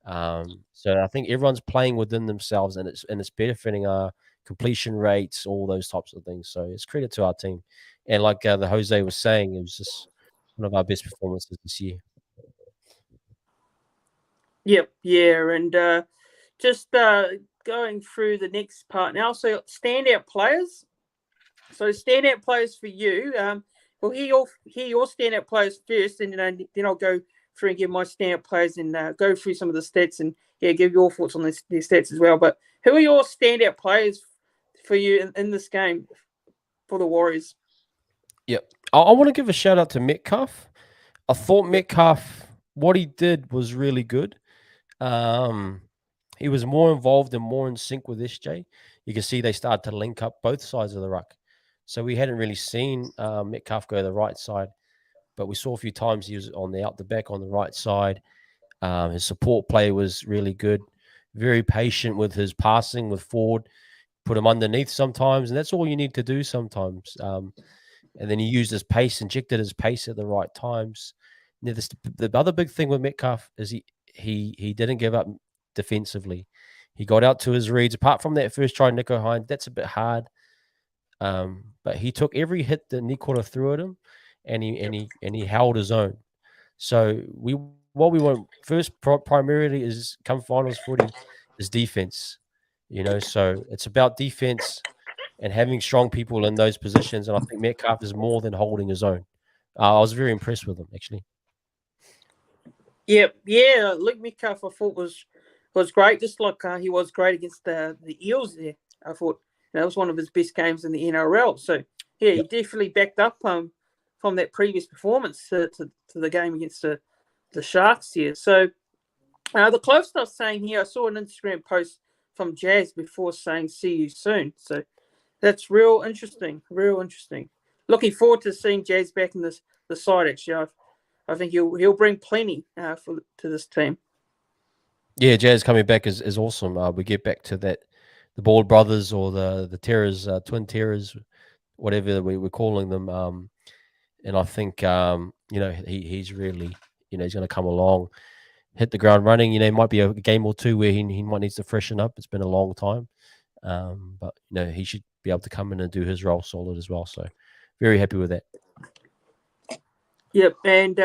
So I think everyone's playing within themselves, and it's benefiting our completion rates, all those types of things. So it's credit to our team. And like the Jose was saying, it was just one of our best performances this year. Yep, yeah, and just going through the next part now. So standout players. So standout players for you. We'll hear your standout players first, and then I'll go through and give my standout players and go through some of the stats and give your thoughts on their stats as well. But who are your standout players for you in this game for the Warriors? Yep, I want to give a shout out to Metcalf. I thought Metcalf, what he did was really good. He was more involved and more in sync with SJ. You can see they started to link up both sides of the ruck. So we hadn't really seen Metcalf go to the right side, but we saw a few times he was on the back on the right side. His support play was really good. Very patient with his passing with Ford. Put him underneath sometimes, and that's all you need to do sometimes. And then he used his pace, injected his pace at the right times. Now, the other big thing with Metcalf is he didn't give up defensively. He got out to his reads. Apart from that first try, Nico Hind, that's a bit hard. But he took every hit that Nicola threw at him, and he held his own. So what we want first primarily is come finals footy is defense. So it's about defense and having strong people in those positions. And I think Metcalf is more than holding his own. I was very impressed with him, actually. Yeah, Luke Metcalf I thought was great, just like he was great against the Eels there. I thought that was one of his best games in the NRL. So he definitely backed up from that previous performance to the game against the Sharks here. So the close stuff saying here, I saw an Instagram post from Jazz before saying see you soon. So that's real interesting. Looking forward to seeing Jazz back in the side. Actually, I think he'll bring plenty to this team. Yeah, Jazz coming back is awesome. We get back to that, the Bald brothers or the Terrors, twin Terrors, whatever we're calling them. And I think he's really he's going to come along, hit the ground running. It might be a game or two where he might need to freshen up. It's been a long time, but he should be able to come in and do his role solid as well. So very happy with that. Yep, and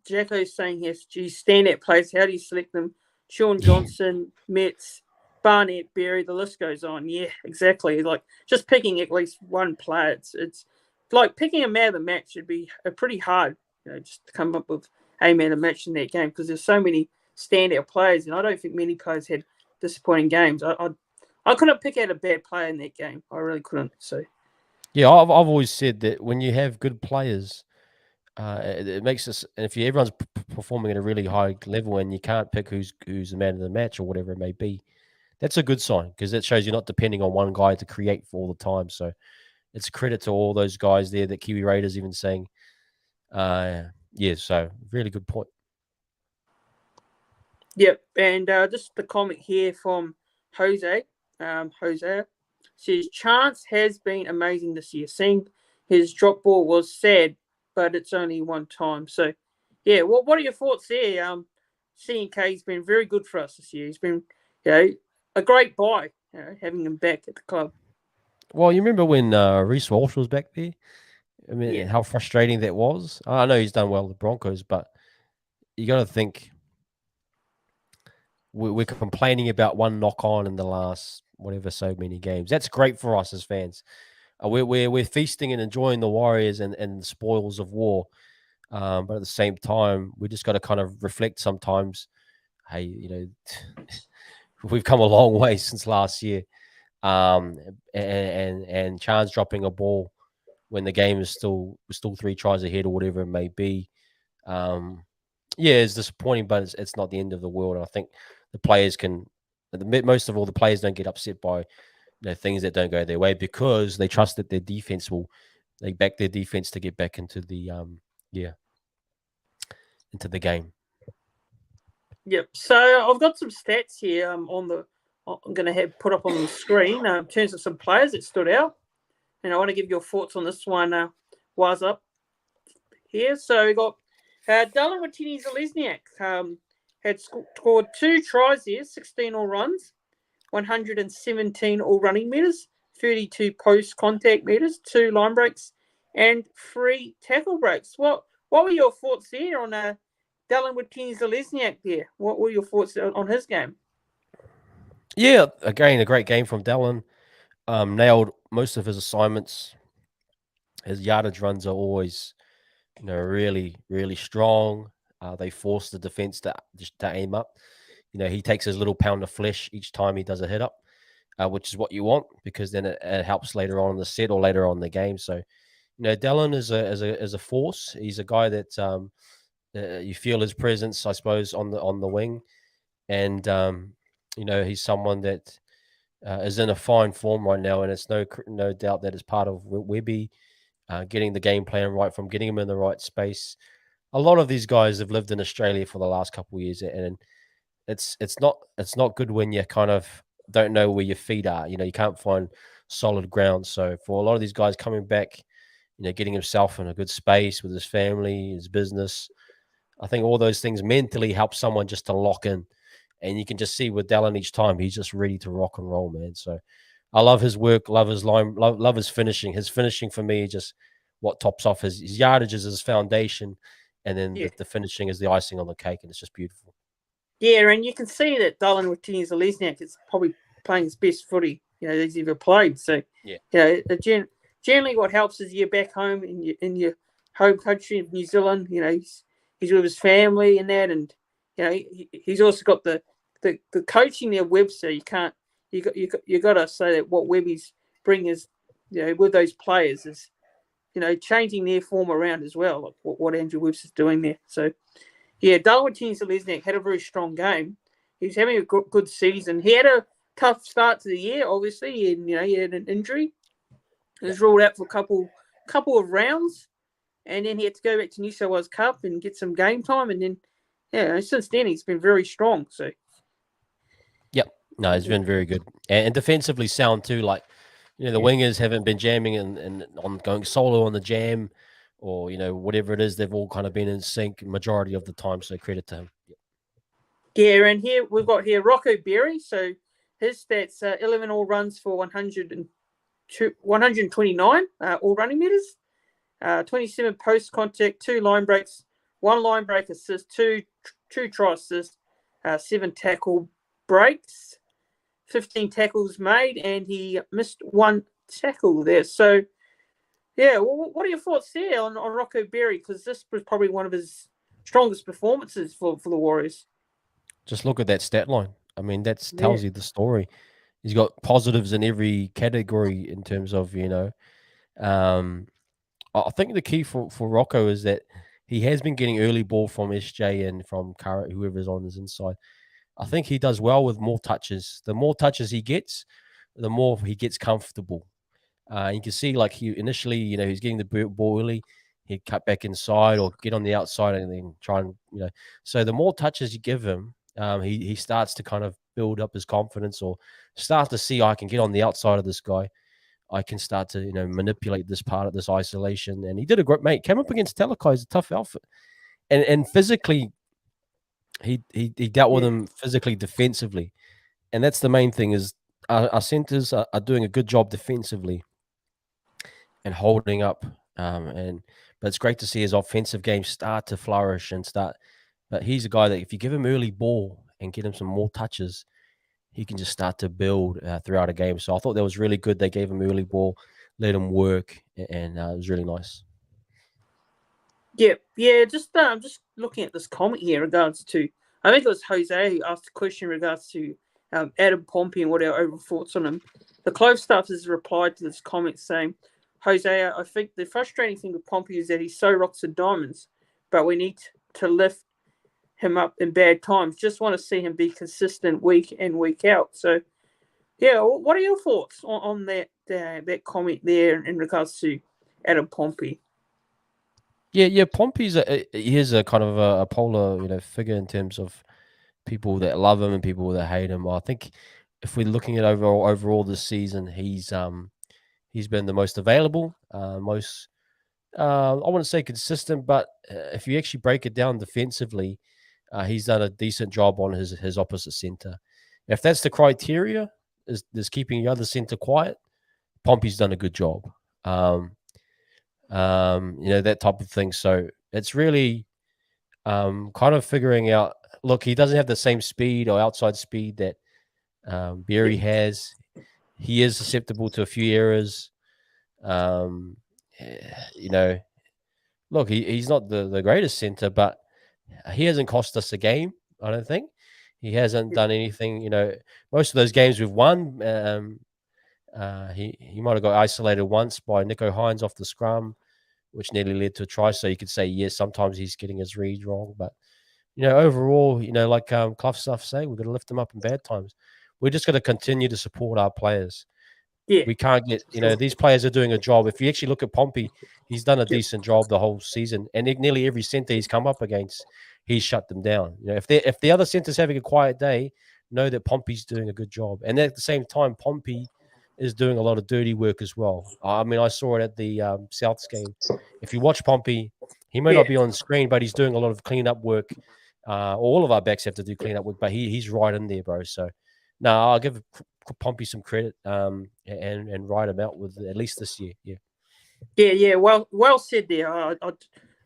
Jacko's saying here, geez, standout players, how do you select them? Sean Johnson, Metz, Barnett, Berry, the list goes on. Yeah, exactly. Like just picking at least one player. It's like picking a man of the match should be pretty hard, just to come up with a man of the match in that game because there's so many standout players, and I don't think many players had disappointing games. I couldn't pick out a bad player in that game. I really couldn't. So yeah, I've always said that when you have good players, it makes us. And if everyone's performing at a really high level, and you can't pick who's the man of the match or whatever it may be, that's a good sign because that shows you're not depending on one guy to create for all the time. So it's a credit to all those guys there that Kiwi Raiders even saying, so really good point. Yep, and just the comment here from Jose. Says Chance has been amazing this year. Seeing his drop ball was sad, but it's only one time. So, yeah, what are your thoughts there? CNK's been very good for us this year. He's been, a great buy, having him back at the club. Well, you remember when Reece Walsh was back there? I mean, Yeah, how frustrating that was. I know he's done well with the Broncos, but you got to think we're complaining about one knock on in the last whatever so many games. That's great for us as fans. We're feasting and enjoying the Warriors and the spoils of war, but at the same time, we just got to kind of reflect sometimes. Hey, we've come a long way since last year, and Chan's dropping a ball when the game is still three tries ahead or whatever it may be. Yeah, it's disappointing, but it's not the end of the world. And I think the players can, most of all, the players don't get upset by things that don't go their way because they trust that their defense will, they back their defense to get back into the into the game. Yep. So I've got some stats here. I'm going to have put up on the screen in terms of some players that stood out, and I want to give your thoughts on this one. Was up here. So we got Dylan Watini-Zelezniak had scored 2 tries here, 16 all runs, 117 all running meters, 32 post contact meters, 2 line breaks, and 3 tackle breaks. What were your thoughts there on Dylan Watini-Zelezniak there? What were your thoughts on his game? Yeah, again, a great game from Dylan. Nailed most of his assignments. His yardage runs are always, really, really strong. They force the defense to aim up. He takes his little pound of flesh each time he does a hit up, which is what you want because then it helps later on in the set or later on in the game. So, Dylan is a force. He's a guy that you feel his presence, I suppose, on the wing, and he's someone that is in a fine form right now, and it's no doubt that it's part of Webby getting the game plan right, from getting him in the right space. A lot of these guys have lived in Australia for the last couple of years, and it's not good when you kind of don't know where your feet are. You can't find solid ground. So for a lot of these guys coming back, getting himself in a good space with his family, his business, I think all those things mentally help someone just to lock in. And you can just see with Dallin each time, he's just ready to rock and roll, man. So I love his work, love his line, love his finishing. His finishing for me is just what tops off his yardage is his foundation. And then the finishing is the icing on the cake. And it's just beautiful. Yeah, and you can see that Dylan Watini-Zelezniak is probably playing his best footy, he's ever played. So, generally what helps is you're back home in your home country of New Zealand. He's with his family and that, and he's also got the coaching there, Webb. So you got to say that what Webby's bringing is, with those players is, changing their form around as well, like what Andrew Webbs is doing there. So, yeah, Dylan Watini-Zelezniak had a very strong game. He's having a good season. He had a tough start to the year, obviously, and he had an injury. He was ruled out for a couple of rounds, and then he had to go back to New South Wales Cup and get some game time, and then since then he's been very strong. So, yep, no, he's been very good and defensively sound too. Like, the wingers haven't been jamming and on going solo on the jam, or whatever it is. They've all kind of been in sync majority of the time. So credit to him. Yeah, and here we've got Rocco Berry. So his stats: 11 all runs for 129 all running meters, 27 post contact, 2 line breaks, 1 line break assist, 2 try assists, 7 tackle breaks, 15 tackles made, and he missed 1 tackle there. So, yeah, what are your thoughts there on Rocco Berry? Because this was probably one of his strongest performances for the Warriors. Just look at that stat line. I mean, that tells you the story. He's got positives in every category in terms of, I think the key for Rocco is that he has been getting early ball from SJ and from Carrot, whoever's on his inside. I think he does well with more touches. The more touches he gets, the more he gets comfortable. You can see, like, he initially, he's getting the ball early. He'd cut back inside or get on the outside and then try and, So the more touches you give him, he starts to kind of build up his confidence, or start to see, I can get on the outside of this guy. I can start to, manipulate this part of this isolation. And he did a great, mate. Came up against Telekai, he's a tough outfit, and physically, he dealt with him physically, defensively, and that's the main thing. Is our centers are doing a good job defensively and holding up. But it's great to see his offensive game start to flourish and start. But he's a guy that if you give him early ball and get him some more touches, he can just start to build throughout a game. So I thought that was really good. They gave him early ball, let him work, and it was really nice. Yeah. Just I'm just looking at this comment here in regards to, I think it was Jose who asked a question in regards to Adam Pompey and what our overall thoughts on him. The Clove staff has replied to this comment saying, Jose, I think the frustrating thing with Pompey is that he's so rocks and diamonds, but we need to lift him up in bad times. Just want to see him be consistent week in, week out. So, yeah, what are your thoughts on that comment there in regards to Adam Pompey? Yeah. Pompey's he is a kind of a polar, figure in terms of people that love him and people that hate him. I think if we're looking at overall this season, he's been the most available, most I wouldn't say consistent, but if you actually break it down defensively, he's done a decent job on his opposite center. If that's the criteria, is keeping the other center quiet, Pompey's done a good job. That type of thing. So it's really kind of figuring out. Look, he doesn't have the same speed or outside speed that Berry has. He is susceptible to a few errors. Look, he's not the greatest center, but he hasn't cost us a game, I don't think. He hasn't done anything. Most of those games we've won, he might have got isolated once by Nico Hines off the scrum, which nearly led to a try. So you could say, yes, sometimes he's getting his read wrong. But, overall, like Clough stuff say, we've got to lift them up in bad times. We're just going to continue to support our players. Yeah. We can't get, these players are doing a job. If you actually look at Pompey, he's done a decent job the whole season. And nearly every centre he's come up against, he's shut them down. If the other centre's having a quiet day, know that Pompey's doing a good job. And at the same time, Pompey is doing a lot of dirty work as well. I mean, I saw it at the Souths game. If you watch Pompey, he may not be on screen, but he's doing a lot of cleanup work. All of our backs have to do cleanup work, but he's right in there, bro. So, no, I'll give Pompey some credit and ride him out with at least this year. Yeah. Well said there.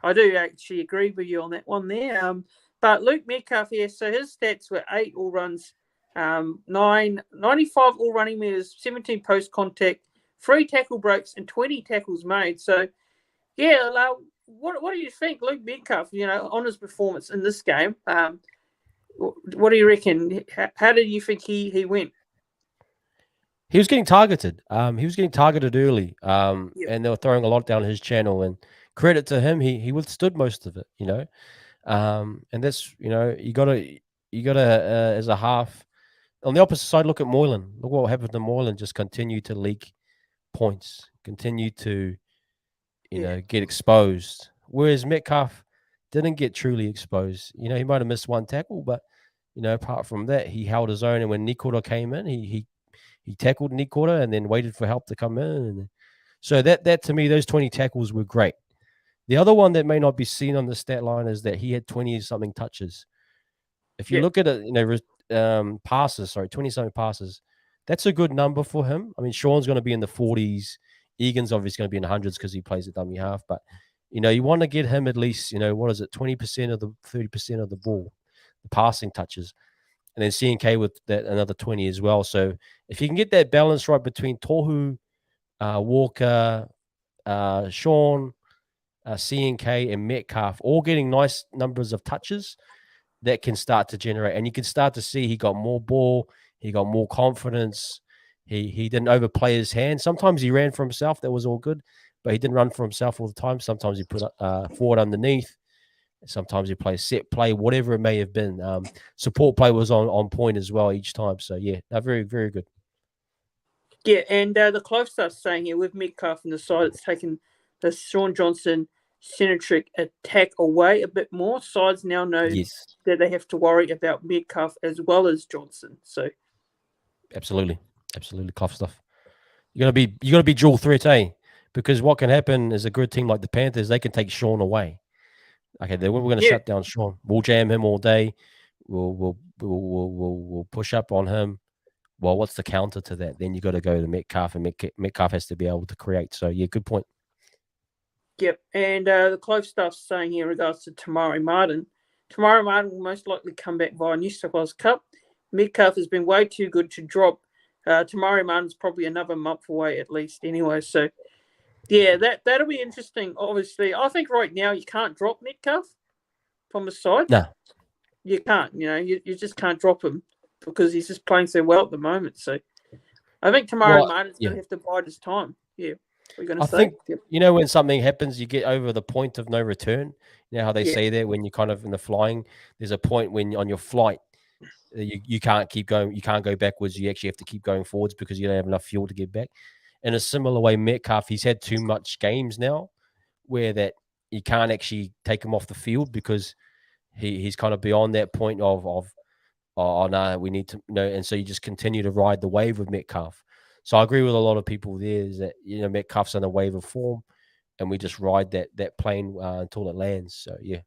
I do actually agree with you on that one there. But Luke Metcalf here, so his stats were 8 all runs, 95 all running meters, 17 post contact, 3 tackle breaks, and 20 tackles made. So, yeah, what do you think, Luke Metcalf? On his performance in this game. What do you reckon? How did you think he went? He was getting targeted. He was getting targeted early, and they were throwing a lot down his channel. And credit to him, he withstood most of it. And that's you gotta as a half. On the opposite side, look at Moylan. Look what happened to Moylan. Just continue to leak points, continue to get exposed. Whereas Metcalf didn't get truly exposed. He might have missed one tackle, but apart from that, he held his own. And when Nikora came in, he tackled Nikora and then waited for help to come in. And so that to me, those 20 tackles were great. The other one that may not be seen on the stat line is that he had 20-something touches. If you look at it, passes, 20-something passes, that's a good number for him. I mean, Sean's going to be in the 40s. Egan's obviously going to be in the hundreds because he plays at dummy half. But, you want to get him at least, 20% of the 30% of the ball, the passing touches. And then CNK with that another 20 as well. So if you can get that balance right between Tohu, Walker, Sean, CNK, and Metcalf, all getting nice numbers of touches, that can start to generate. And you can start to see he got more ball, he got more confidence. He didn't overplay his hand. Sometimes he ran for himself. That was all good. But he didn't run for himself all the time. Sometimes he put forward underneath. Sometimes he plays set play, whatever it may have been. Support play was on point as well each time. So, yeah, very, very good. Yeah, and the Clove stuff's saying here with Metcalf on the side, it's taken the Sean Johnson centric attack away a bit more. Sides now know Yes, that they have to worry about Metcalf as well as Johnson. So absolutely, Clough stuff. You gotta be dual threat, eh? Because what can happen is a good team like the Panthers, they can take Sean away. Okay, we're going to shut down Sean. We'll jam him all day. We'll push up on him. Well, what's the counter to that? Then you got to go to Metcalf, and Metcalf has to be able to create. So yeah, good point. Yep, and the close stuff's saying here in regards to Tamari Martin. Tamari Martin will most likely come back via New South Wales Cup. Metcalf has been way too good to drop. Tamari Martin's probably another month away at least anyway. So, yeah, that'll be interesting, obviously. I think right now you can't drop Metcalf from the side. No. You can't. You just can't drop him because he's just playing so well at the moment. So, I think Tamari Martin's going to have to bide his time. Yeah. I think, when something happens, you get over the point of no return. You know how they say that when you're kind of in the flying, there's a point when on your flight, you can't keep going. You can't go backwards. You actually have to keep going forwards because you don't have enough fuel to get back. In a similar way, Metcalf, he's had too much games now where that you can't actually take him off the field because he's kind of beyond that point of oh no, we need to and so you just continue to ride the wave with Metcalf. So I agree with a lot of people there is that Metcalf's on a wave of form, and we just ride that plane until it lands. So yeah.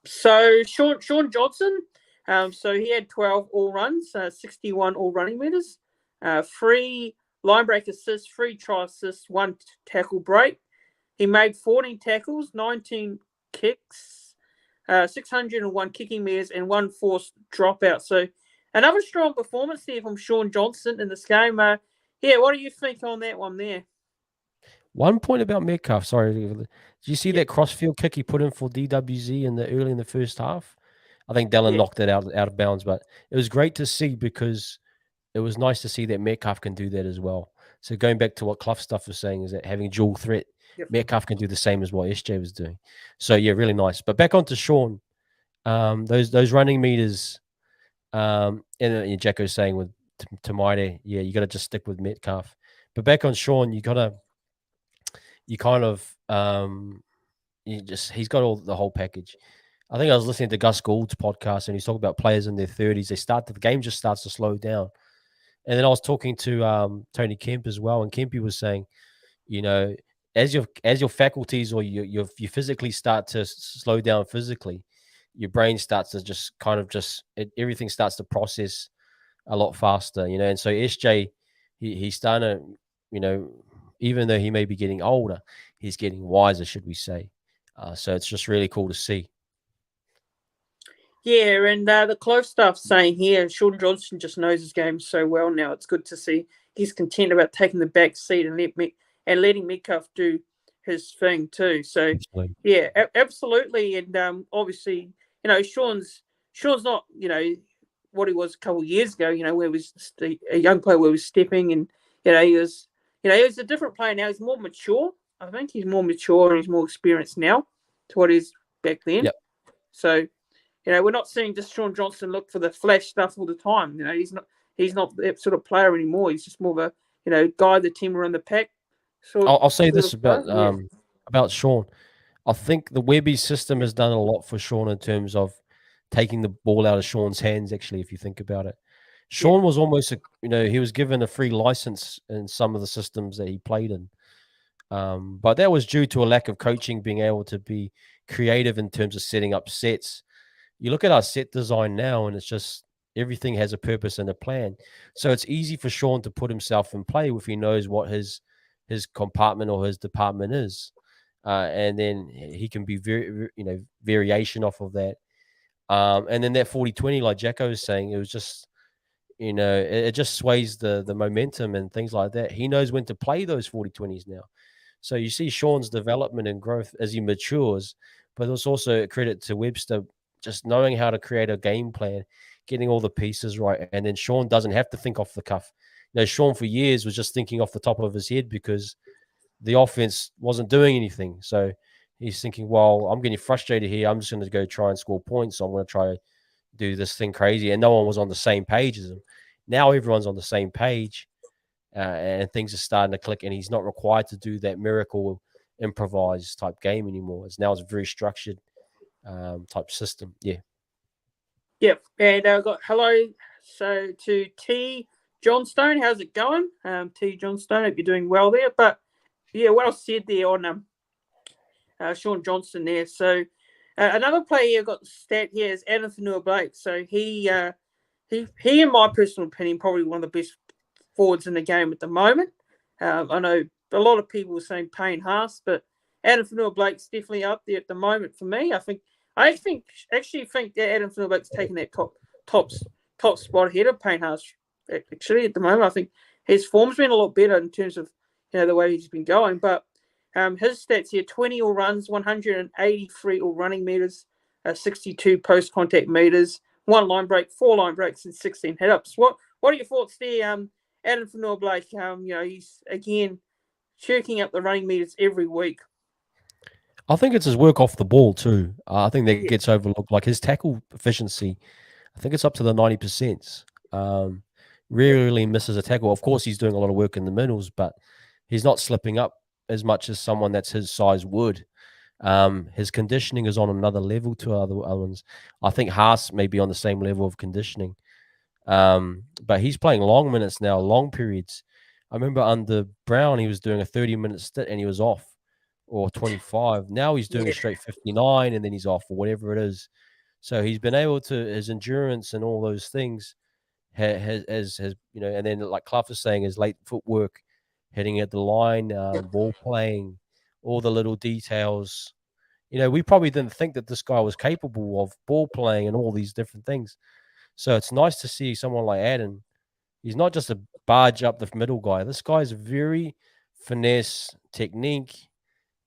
So Sean Johnson, so he had 12 all runs, 61 all running meters, 3 line break assists, 3 try assists, 1 tackle break. He made 14 tackles, 19 kicks, 601 kicking meters, and 1 forced dropout. So another strong performance there from Sean Johnson in this game. What do you think on that one there? One point about Metcalf, sorry. Did you see that crossfield kick he put in for DWZ early in the first half? I think Dallin knocked it out of bounds, but it was great to see because it was nice to see that Metcalf can do that as well. So going back to what Clough stuff was saying is that having dual threat, Metcalf can do the same as what SJ was doing. So yeah, really nice. But back onto Sean, those running meters, and Jacko's saying with Tamaide, you got to just stick with Metcalf. But back on Sean, he's got the whole package. I think I was listening to Gus Gould's podcast and he's talking about players in their 30s. The game just starts to slow down. And then I was talking to Tony Kemp as well, and Kempy was saying, as your faculties or you physically start to slow down physically, your brain starts to everything starts to process a lot faster, and so SJ, he's starting to, even though he may be getting older, he's getting wiser, should we say. So it's just really cool to see. Yeah, and the close stuff saying here, Sean Johnson just knows his game so well now. It's good to see he's content about taking the back seat and letting Metcalf do his thing too. So yeah, absolutely. And obviously, Sean's not what he was a couple of years ago. Where he was a young player, where he was stepping, and he was a different player now. He's more mature. I think he's more mature and he's more experienced now to what he is back then. Yep. So. We're not seeing just Sean Johnson look for the flash stuff all the time. He's not that sort of player anymore. He's just more of a guy the team around the pack. I'll say this about Sean. I think the Webby system has done a lot for Sean in terms of taking the ball out of Sean's hands. Actually, if you think about it, Sean was almost he was given a free license in some of the systems that he played in. But that was due to a lack of coaching, being able to be creative in terms of setting up sets. You look at our set design now, and it's just everything has a purpose and a plan. So it's easy for Sean to put himself in play if he knows what his compartment or his department is, and then he can be variation off of that. And then that 40-20, like Jacko was saying, it was just it just sways the momentum and things like that. He knows when to play those 40-20s now. So you see Sean's development and growth as he matures, but it's also a credit to Webster just knowing how to create a game plan, getting all the pieces right. And then Sean doesn't have to think off the cuff. Sean for years was just thinking off the top of his head because the offense wasn't doing anything. So he's thinking, well, I'm getting frustrated here. I'm just going to go try and score points. So I'm going to try to do this thing crazy. And no one was on the same page as him. Now everyone's on the same page and things are starting to click, and he's not required to do that miracle improvised type game anymore. It's a very structured type system. Yeah. Yep. And I've got hello. So to T. Johnstone, how's it going? T. Johnstone, hope you're doing well there. But yeah, well said there on Sean Johnston there. So another player here got the stat here is Adam Fanua-Blake. So he, in my personal opinion, probably one of the best forwards in the game at the moment. I know a lot of people were saying Payne Haas, but Adam Fanua-Blake's definitely up there at the moment for me. I actually think that Adam Fanua-Blake's taking that top spot ahead of Payne Haas. Actually, at the moment, I think his form's been a lot better in terms of the way he's been going. But his stats here: 20 all runs, 183 all running meters, 62 post contact meters, 1 line break, 4 line breaks, and 16 hit ups. What are your thoughts there, Adam Fanua-Blake? He's again shirking up the running meters every week. I think it's his work off the ball too. I think that gets overlooked. Like his tackle efficiency, I think it's up to the 90%. Rarely misses a tackle. Of course, he's doing a lot of work in the middles, but he's not slipping up as much as someone that's his size would. His conditioning is on another level to other ones. I think Haas may be on the same level of conditioning. But he's playing long minutes now, long periods. I remember under Brown, he was doing a 30-minute stint and he was off, or 25. Now he's doing a straight 59 and then he's off, or whatever it is. So he's been able to, his endurance and all those things has and then like Clough is saying, his late footwork, hitting at the line, ball playing, all the little details. We probably didn't think that this guy was capable of ball playing and all these different things. So it's nice to see someone like Adam. He's not just a barge up the middle guy. This guy's very finesse, technique,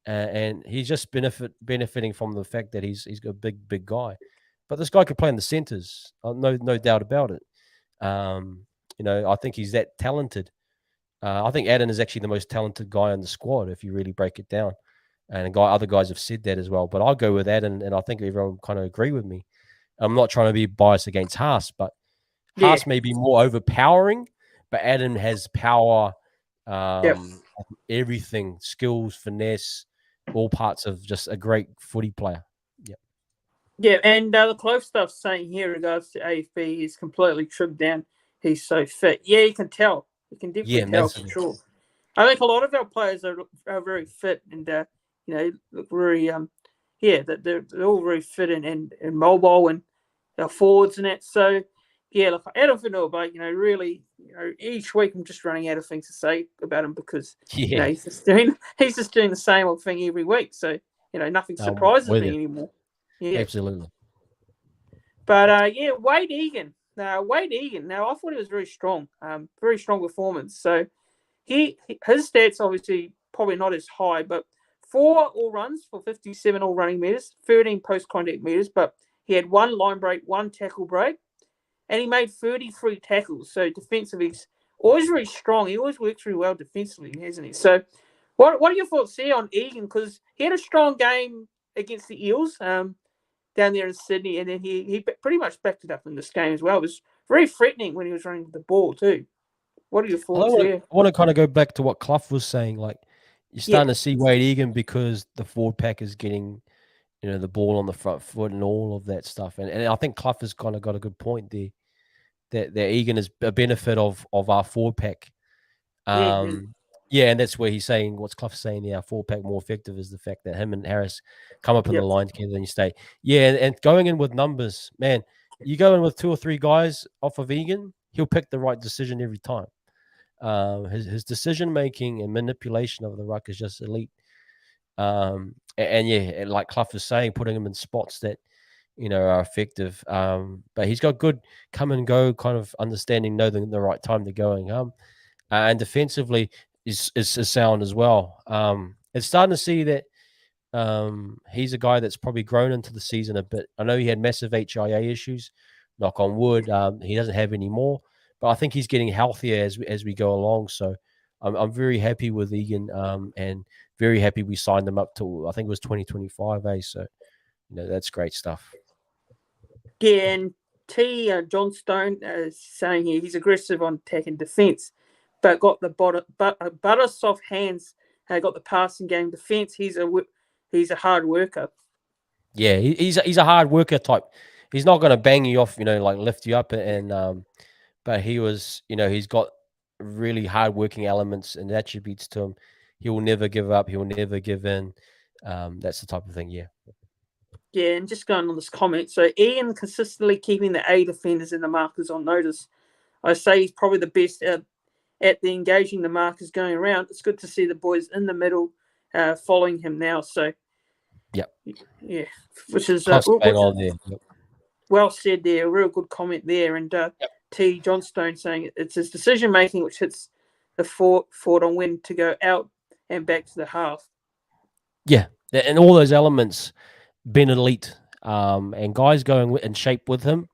and he's just benefiting from the fact that he's got a big guy. But this guy could play in the centers, no doubt about it. I think he's that talented. I think Adam is actually the most talented guy on the squad if you really break it down. And other guys have said that as well. But I'll go with Adam, and I think everyone kind of agree with me. I'm not trying to be biased against Haas, but Haas may be more overpowering, but Adam has power, everything, skills, finesse, all parts of just a great footy player. Yeah. Yeah, and the Clove stuff saying here in regards to AFB is completely trimmed down. He's so fit. Yeah, you can tell. You can definitely tell for sure. I think a lot of our players are very fit and look very that they're all very fit and mobile and our forwards and that. So yeah, look, Adam Fanua-Blake, really, each week I'm just running out of things to say about him because he's just doing the same old thing every week. So nothing surprises me anymore. Yeah, absolutely. But Wade Egan. Now I thought he was very strong performance. So his stats obviously probably not as high, but 4 all runs for 57 all running meters, 13 post contact meters, but he had 1 line break, 1 tackle break, and he made 33 tackles. So defensively, he's always very strong. He always works really well defensively, hasn't he? So what are your thoughts there on Egan? Because he had a strong game against the Eels down there in Sydney, and then he pretty much backed it up in this game as well. It was very threatening when he was running the ball too. What are your thoughts there? I want to kind of go back to what Clough was saying. Like, you're starting to see Wade Egan because the forward pack is getting, the ball on the front foot and all of that stuff. And I think Clough has kind of got a good point there. That Egan is a benefit of our forward pack. And that's where he's saying, what's Clough saying there, our forward pack more effective is the fact that him and Harris come up in the line together and you stay. Yeah, and going in with numbers, man, you go in with 2 or 3 guys off of Egan, he'll pick the right decision every time. His decision making and manipulation of the ruck is just elite. And like Clough is saying, putting him in spots that are effective. But he's got good come and go kind of understanding, know the right time to going. And defensively is sound as well. It's starting to see that he's a guy that's probably grown into the season a bit. I know he had massive HIA issues. Knock on wood, he doesn't have any more. But I think he's getting healthier as we go along. So I'm very happy with Egan and very happy we signed him up to, I think it was 2025, So, that's great stuff. Yeah, and T. Johnstone is saying here he's aggressive on attack and defence, but got the butter soft hands got the passing game, defense. He's a hard worker. Yeah, he's a hard worker type. He's not going to bang you off, like lift you up, but he's got really hard working elements and attributes to him. He will never give up. He will never give in. That's the type of thing. Yeah. Yeah, and just going on this comment, so Ian consistently keeping the A defenders and the markers on notice. I say he's probably the best at the engaging the markers going around. It's good to see the boys in the middle following him now. So, yeah, which is bang on there. Yep. Well said there. A real good comment there. And T. Johnstone saying it's his decision making which hits the fort on when to go out and back to the half. Yeah, and all those elements been elite, and guys going in shape with him.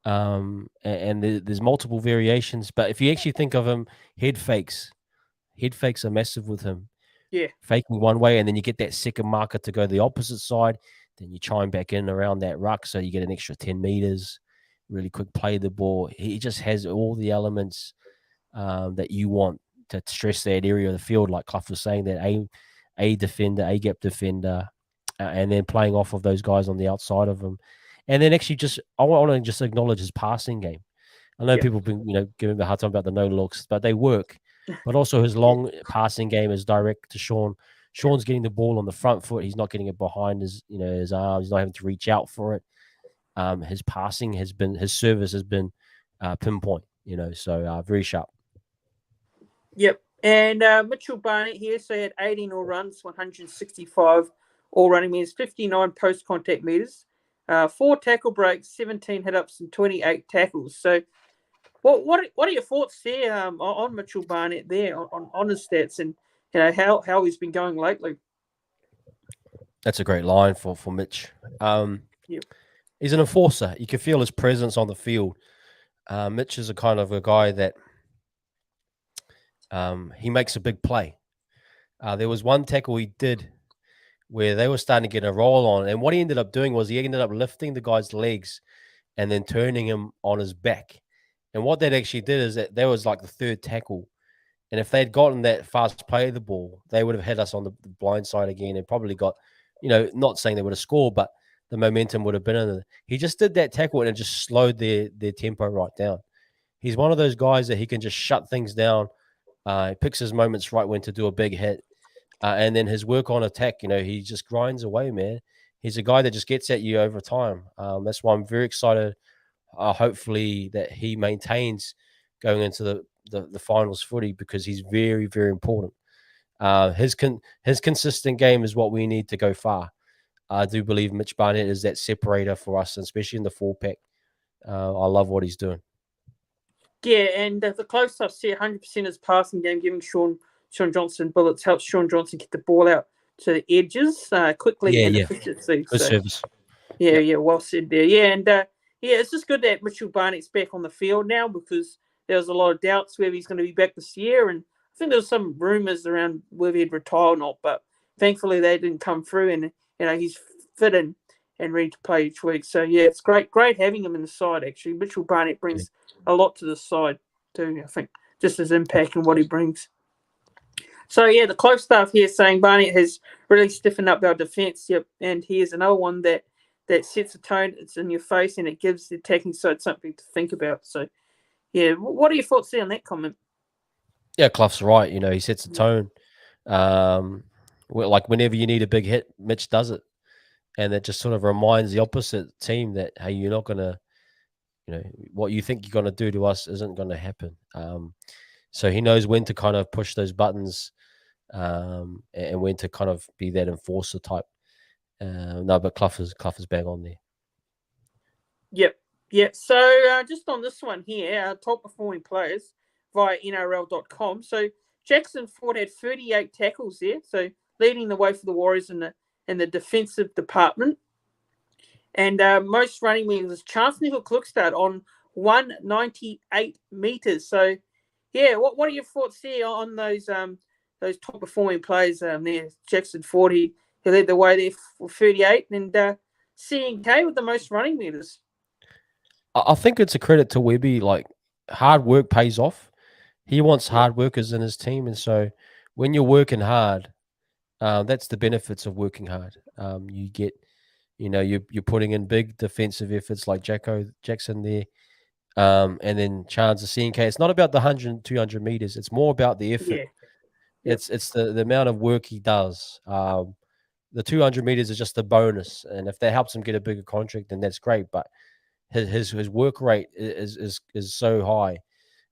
And there's multiple variations, but if you actually think of him, head fakes are massive with him. Yeah, faking one way, and then you get that second marker to go the opposite side. Then you chime back in around that ruck, so you get an extra 10 meters. Really quick play the ball. He just has all the elements that you want to stress that area of the field, like Clough was saying, that a defender, a gap defender, and then playing off of those guys on the outside of him. And then actually I want to just acknowledge his passing game. I know people have been, giving him a hard time about the no looks, but they work. But also his long passing game is direct to Sean. Sean's getting the ball on the front foot. He's not getting it behind his arms. He's not having to reach out for it. His passing his service has been pinpoint, so very sharp. Yep. And Mitchell Barnett here, so he had 18 all runs, 165 all running meters, 59 post-contact meters, 4 tackle breaks, 17 hit-ups, and 28 tackles. So what are your thoughts there on Mitchell Barnett there, on his stats and how he's been going lately? That's a great line for Mitch. Yep. He's an enforcer. You can feel his presence on the field. Mitch is a kind of a guy that he makes a big play. There was one tackle he did where they were starting to get a roll on, and what he ended up doing was he ended up lifting the guy's legs and then turning him on his back. And what that actually did is that was like the third tackle. And if they'd gotten that fast play of the ball, they would have had us on the blind side again and probably got, not saying they would have scored, but the momentum would have been in it. He just did that tackle and it just slowed their tempo right down. He's one of those guys that he can just shut things down. He picks his moments right when to do a big hit. And then his work on attack, he just grinds away, man. He's a guy that just gets at you over time. That's why I'm very excited. Hopefully that he maintains going into the finals footy, because he's very, very important. His consistent game is what we need to go far. I do believe Mitch Barnett is that separator for us, especially in the 4-pack. I love what he's doing. Yeah, and the close I've seen 100% his passing game, giving Sean Johnson bullets, helps Sean Johnson get the ball out to the edges quickly and efficiently. Good service. Yeah, well said there. Yeah, and it's just good that Mitchell Barnett's back on the field now, because there was a lot of doubts whether he's going to be back this year, and I think there was some rumours around whether he'd retire or not, but thankfully they didn't come through, and he's fit and ready to play each week. So yeah, it's great having him in the side. Actually, Mitchell Barnett brings a lot to the side too. I think just his impact and what he brings. So yeah, the close stuff here saying Barnett has really stiffened up our defence. Yep, and here's another one that sets a tone. It's in your face and it gives the attacking side something to think about. So yeah, what are your thoughts there on that comment? Yeah, Clough's right. He sets a tone. Like whenever you need a big hit, Mitch does it. And it just sort of reminds the opposite team that, hey, you're not going to, what you think you're going to do to us isn't going to happen. So he knows when to kind of push those buttons and when to kind of be that enforcer type. No, but Clough is bang on there. Yep. So just on this one here, our top performing players via NRL.com. So Jackson Ford had 38 tackles there, so leading the way for the Warriors in the defensive department. And most running meters was Chance Nickel-Klukstad on 198 meters. So yeah, what are your thoughts there on those top performing players there? Jackson Ford, he led the way there for 38, and CNK with the most running meters. I think it's a credit to Webby. Like, hard work pays off. He wants hard workers in his team, and so when you're working hard, that's the benefits of working hard. You get, you're putting in big defensive efforts like Jackson there, and then Chance of CNK. It's not about the 100, 200 meters. It's more about the effort. Yeah. Yep. It's the amount of work he does. The 200 meters is just a bonus, and if that helps him get a bigger contract, then that's great. But his work rate is so high.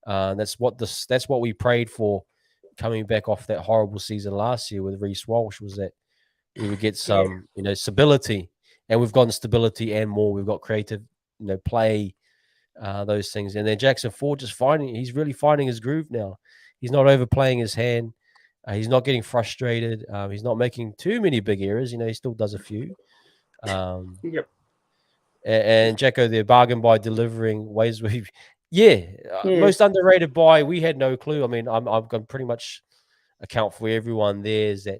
That's what we prayed for coming back off that horrible season last year with Reece Walsh, was that we would get Yeah. some, stability, and we've gotten stability and more. We've got creative, play, those things. And then Jackson Ford he's really finding his groove now. He's not overplaying his hand. He's not getting frustrated. He's not making too many big errors. He still does a few. Yep. And Jacko, their bargain by delivering ways most underrated by. We had no clue. I mean, I'm going pretty much account for everyone there is that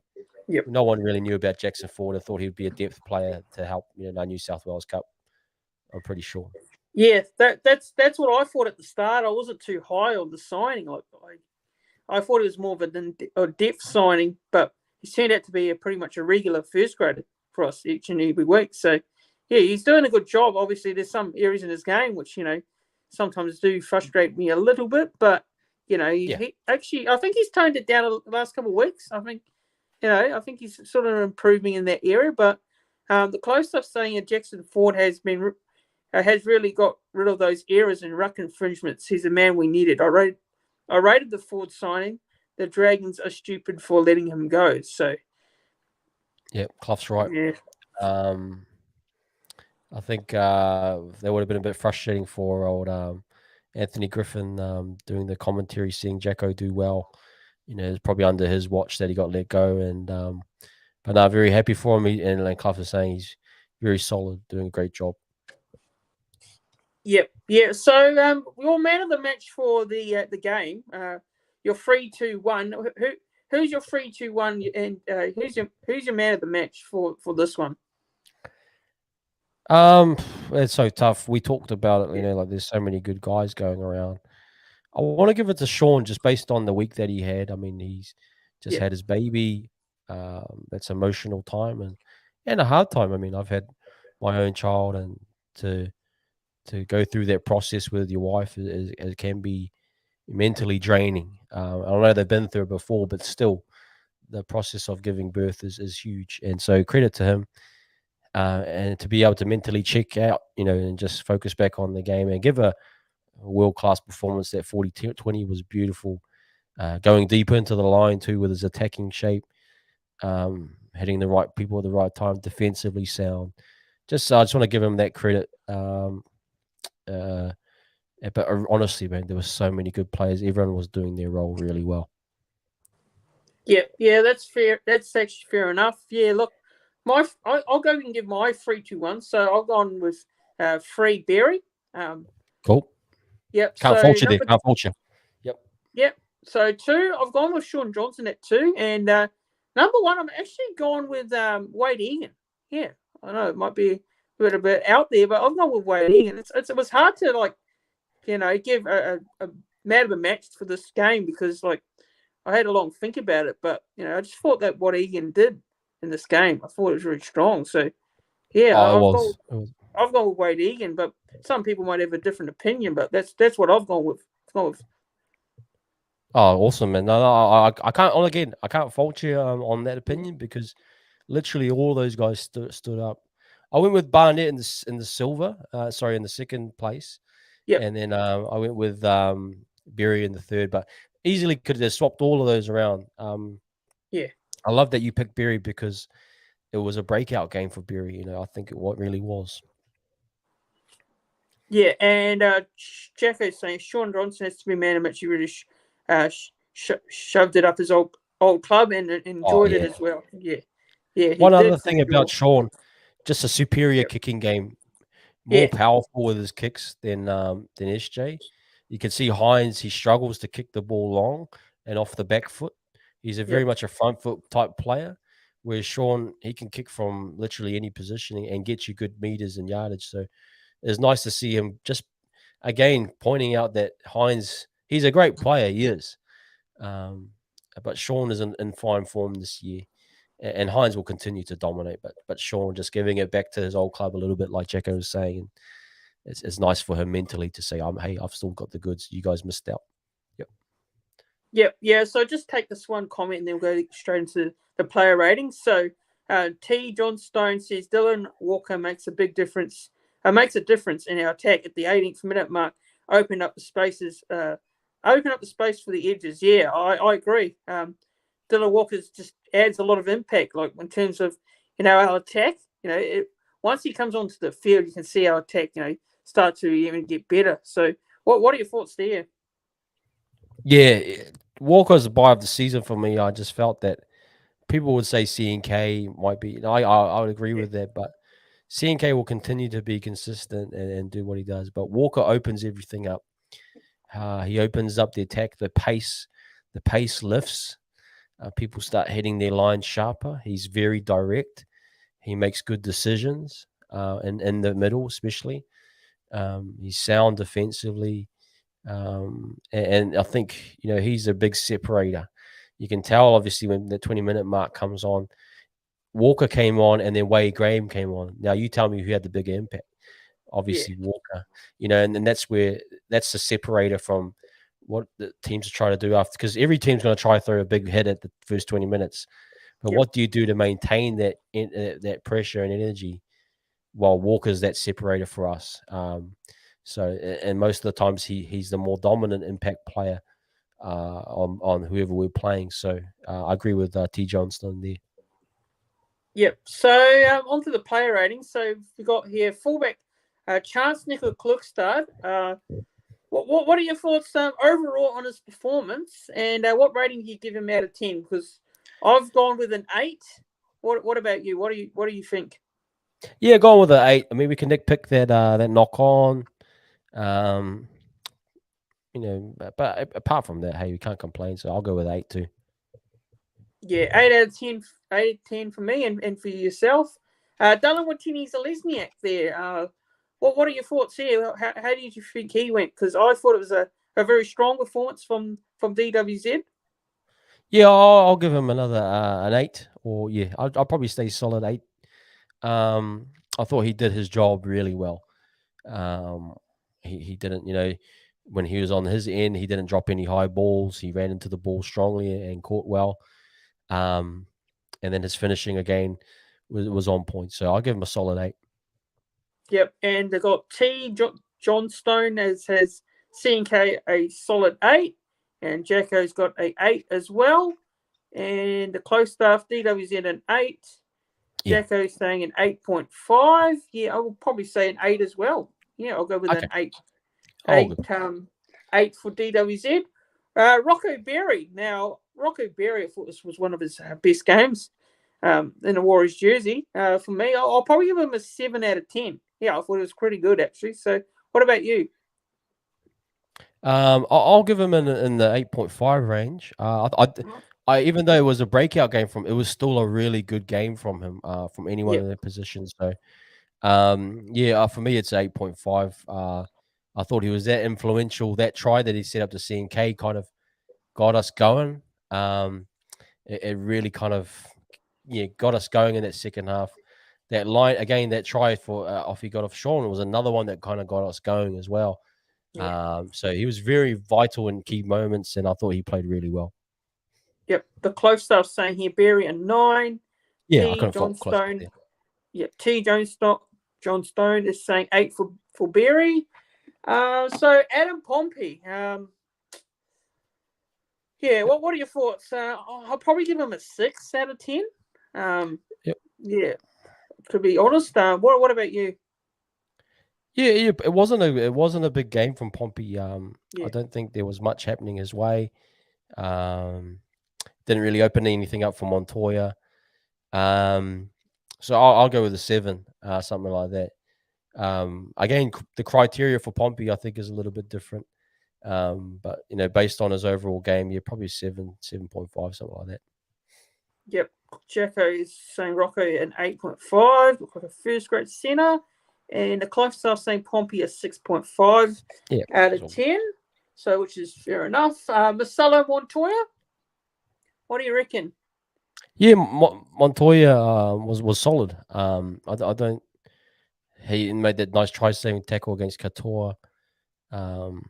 no one really knew about Jackson Ford and thought he would be a depth player to help our New South Wales Cup. I'm pretty sure. Yeah, that's what I thought at the start. I wasn't too high on the signing. I thought it was more of a depth signing, but he's turned out to be pretty much a regular first grader for us each and every week. So, yeah, he's doing a good job. Obviously, there's some areas in his game which, sometimes do frustrate me a little bit, but, he actually, I think he's toned it down the last couple of weeks. I think he's sort of improving in that area, but the close stuff saying that Jackson Ford has really got rid of those errors and ruck infringements. He's a man we needed. I rated the Ford signing. The Dragons are stupid for letting him go. So, yeah, Clough's right. Yeah. I think that would have been a bit frustrating for old Anthony Griffin doing the commentary, seeing Jacko do well. It's probably under his watch that he got let go. And but no, very happy for him. And Clough is saying he's very solid, doing a great job. Yep. Yeah. So, your man of the match for the game, your 3-2-1. Who's your 3-2-1, and who's your man of the match for this one? It's so tough. We talked about it. Like there's so many good guys going around. I want to give it to Sean just based on the week that he had. I mean, he's just had his baby. That's emotional time and a hard time. I mean, I've had my own child, and to go through that process with your wife it can be mentally draining. I know they've been through it before, but still, the process of giving birth is huge. And so credit to him, and to be able to mentally check out, and just focus back on the game and give a world-class performance. That 40-20 was beautiful. Going deeper into the line too with his attacking shape, hitting the right people at the right time, defensively sound. I just want to give him that credit. But honestly, man, there were so many good players. Everyone was doing their role really well. Yeah, that's fair. That's actually fair enough. Yeah, look, I'll go and give my 3-2-1. So I'll go on with Free Berry. Cool. Yep. Can't fault you there. Can't fault you. Yep. So 2, I've gone with Sean Johnson at 2, and number 1, I'm actually gone with Wade Egan. Yeah, I know it might be a little bit out there, but I've gone with Wade Egan. It was hard to give a man of a match for this game because I had a long think about it, but I just thought that what Egan did in this game, I thought it was really strong. So yeah, I've gone with Wade Egan, but some people might have a different opinion, but that's what I've gone with. Oh, awesome, man! No, I can't. Again, I can't fault you on that opinion because literally all those guys stood up. I went with Barnett in the silver. In the second place. Yeah, and then I went with Berry in the third, but easily could have swapped all of those around. I love that you picked Berry because it was a breakout game for Berry. I think it really was. Yeah, and Jeff is saying Sean Johnson has to be man of match. He really shoved it up his old club and enjoyed it as well. Yeah. One other thing about Sean, just a superior kicking game, more powerful with his kicks than SJ. You can see Hines; he struggles to kick the ball long and off the back foot. He's very much a front foot type player, whereas Sean, he can kick from literally any position and get you good meters and yardage. So it's nice to see him just again pointing out that Hines, he's a great player. He is. but Sean is in fine form this year, and Hines will continue to dominate. But Sean just giving it back to his old club a little bit, like Jacko was saying, and it's nice for him mentally to say, hey, I've still got the goods. You guys missed out. Yep. Yeah. So just take this one comment and then we'll go straight into the player ratings. So T. John Stone says Dylan Walker makes a big difference. Makes a difference in our attack at the 18th minute mark. Open up the spaces. Open up the space for the edges. Yeah, I agree. Dylan Walker just adds a lot of impact, like in terms of our attack. Once he comes onto the field, you can see our attack start to even get better. So what are your thoughts there? Yeah, Walker's the buy of the season for me. I just felt that people would say CNK might be. I would agree with that, but CNK will continue to be consistent and do what he does. But Walker opens everything up. He opens up the attack, the pace lifts. People start hitting their lines sharper. He's very direct. He makes good decisions in the middle, especially. He's sound defensively. And I think, he's a big separator. You can tell, obviously, when the 20-minute mark comes on, Walker came on and then Wade Graham came on. Now, you tell me who had the bigger impact. Obviously, yeah. Walker, and that's the separator from what the teams are trying to do after, because every team's going to try to throw a big hit at the first 20 minutes. But what do you do to maintain that pressure and energy while Walker's that separator for us? And most of the times he's the more dominant impact player on whoever we're playing. So I agree with T. Johnston there. Yep. So on to the player ratings. So we got here fullback Chance Nickel Klukstad. What are your thoughts overall on his performance, and what rating do you give him out of 10? Because I've gone with an 8. What about you? What do you think? Yeah, going with an 8. I mean, we can nitpick that knock on. But apart from that, hey, we can't complain. So I'll go with 8 too. Yeah, 8 out of 10. 8 out of 10 for me and for yourself. Dylan Watini-Zelezniak there. What are your thoughts here? How did you think he went? Because I thought it was a very strong performance from DWZ. Yeah, I'll give him another an 8, or yeah, I'll probably stay solid 8. I thought he did his job really well. He didn't, when he was on his end, he didn't drop any high balls. He ran into the ball strongly and caught well. And then his finishing again was on point. So I'll give him a solid 8. Yep, and they got T. Johnstone has CNK a solid 8, and Jacko's got a 8 as well. And the close staff, DWZ an 8. Yeah. Jacko's saying an 8.5. Yeah, I will probably say an 8 as well. Yeah, I'll go with an 8. 8 for DWZ. Rocco Berry. Now, Rocco Berry, I thought this was one of his best games in the Warriors jersey. For me, I'll probably give him a 7 out of 10. Yeah, I thought it was pretty good, actually. So what about you? I'll give him in the 8.5 range. I even though it was a breakout game it was still a really good game from him, from anyone in their position. So, for me, it's 8.5. I thought he was that influential. That try that he set up to CNK kind of got us going. It really kind of, got us going in that second half. That line again, that try for off he got off Sean was another one that kind of got us going as well. Yeah. So he was very vital in key moments, and I thought he played really well. Yep, the close stuff saying here, Berry a 9. Yeah, T. I couldn't Johnstone. Yeah, T. Johnstone is saying 8 for Berry. So Adam Pompey. What are your thoughts? I'll probably give him a 6 out of 10. Yep. Yeah, to be honest. What about you? Yeah, it wasn't a big game from Pompey. I don't think there was much happening his way. Didn't really open anything up for Montoya. So I'll go with a 7, something like that. Again, the criteria for Pompey I think is a little bit different. But based on his overall game, probably 7.5, something like that. Yep, Jacko is saying Rocco an 8.5. Looks like a first grade centre. And the close staff saying Pompey a 6.5 out of 10. So, which is fair enough. Marcelo Montoya. What do you reckon? Yeah, Montoya was solid. I don't. He made that nice try-saving tackle against Katoa. Um,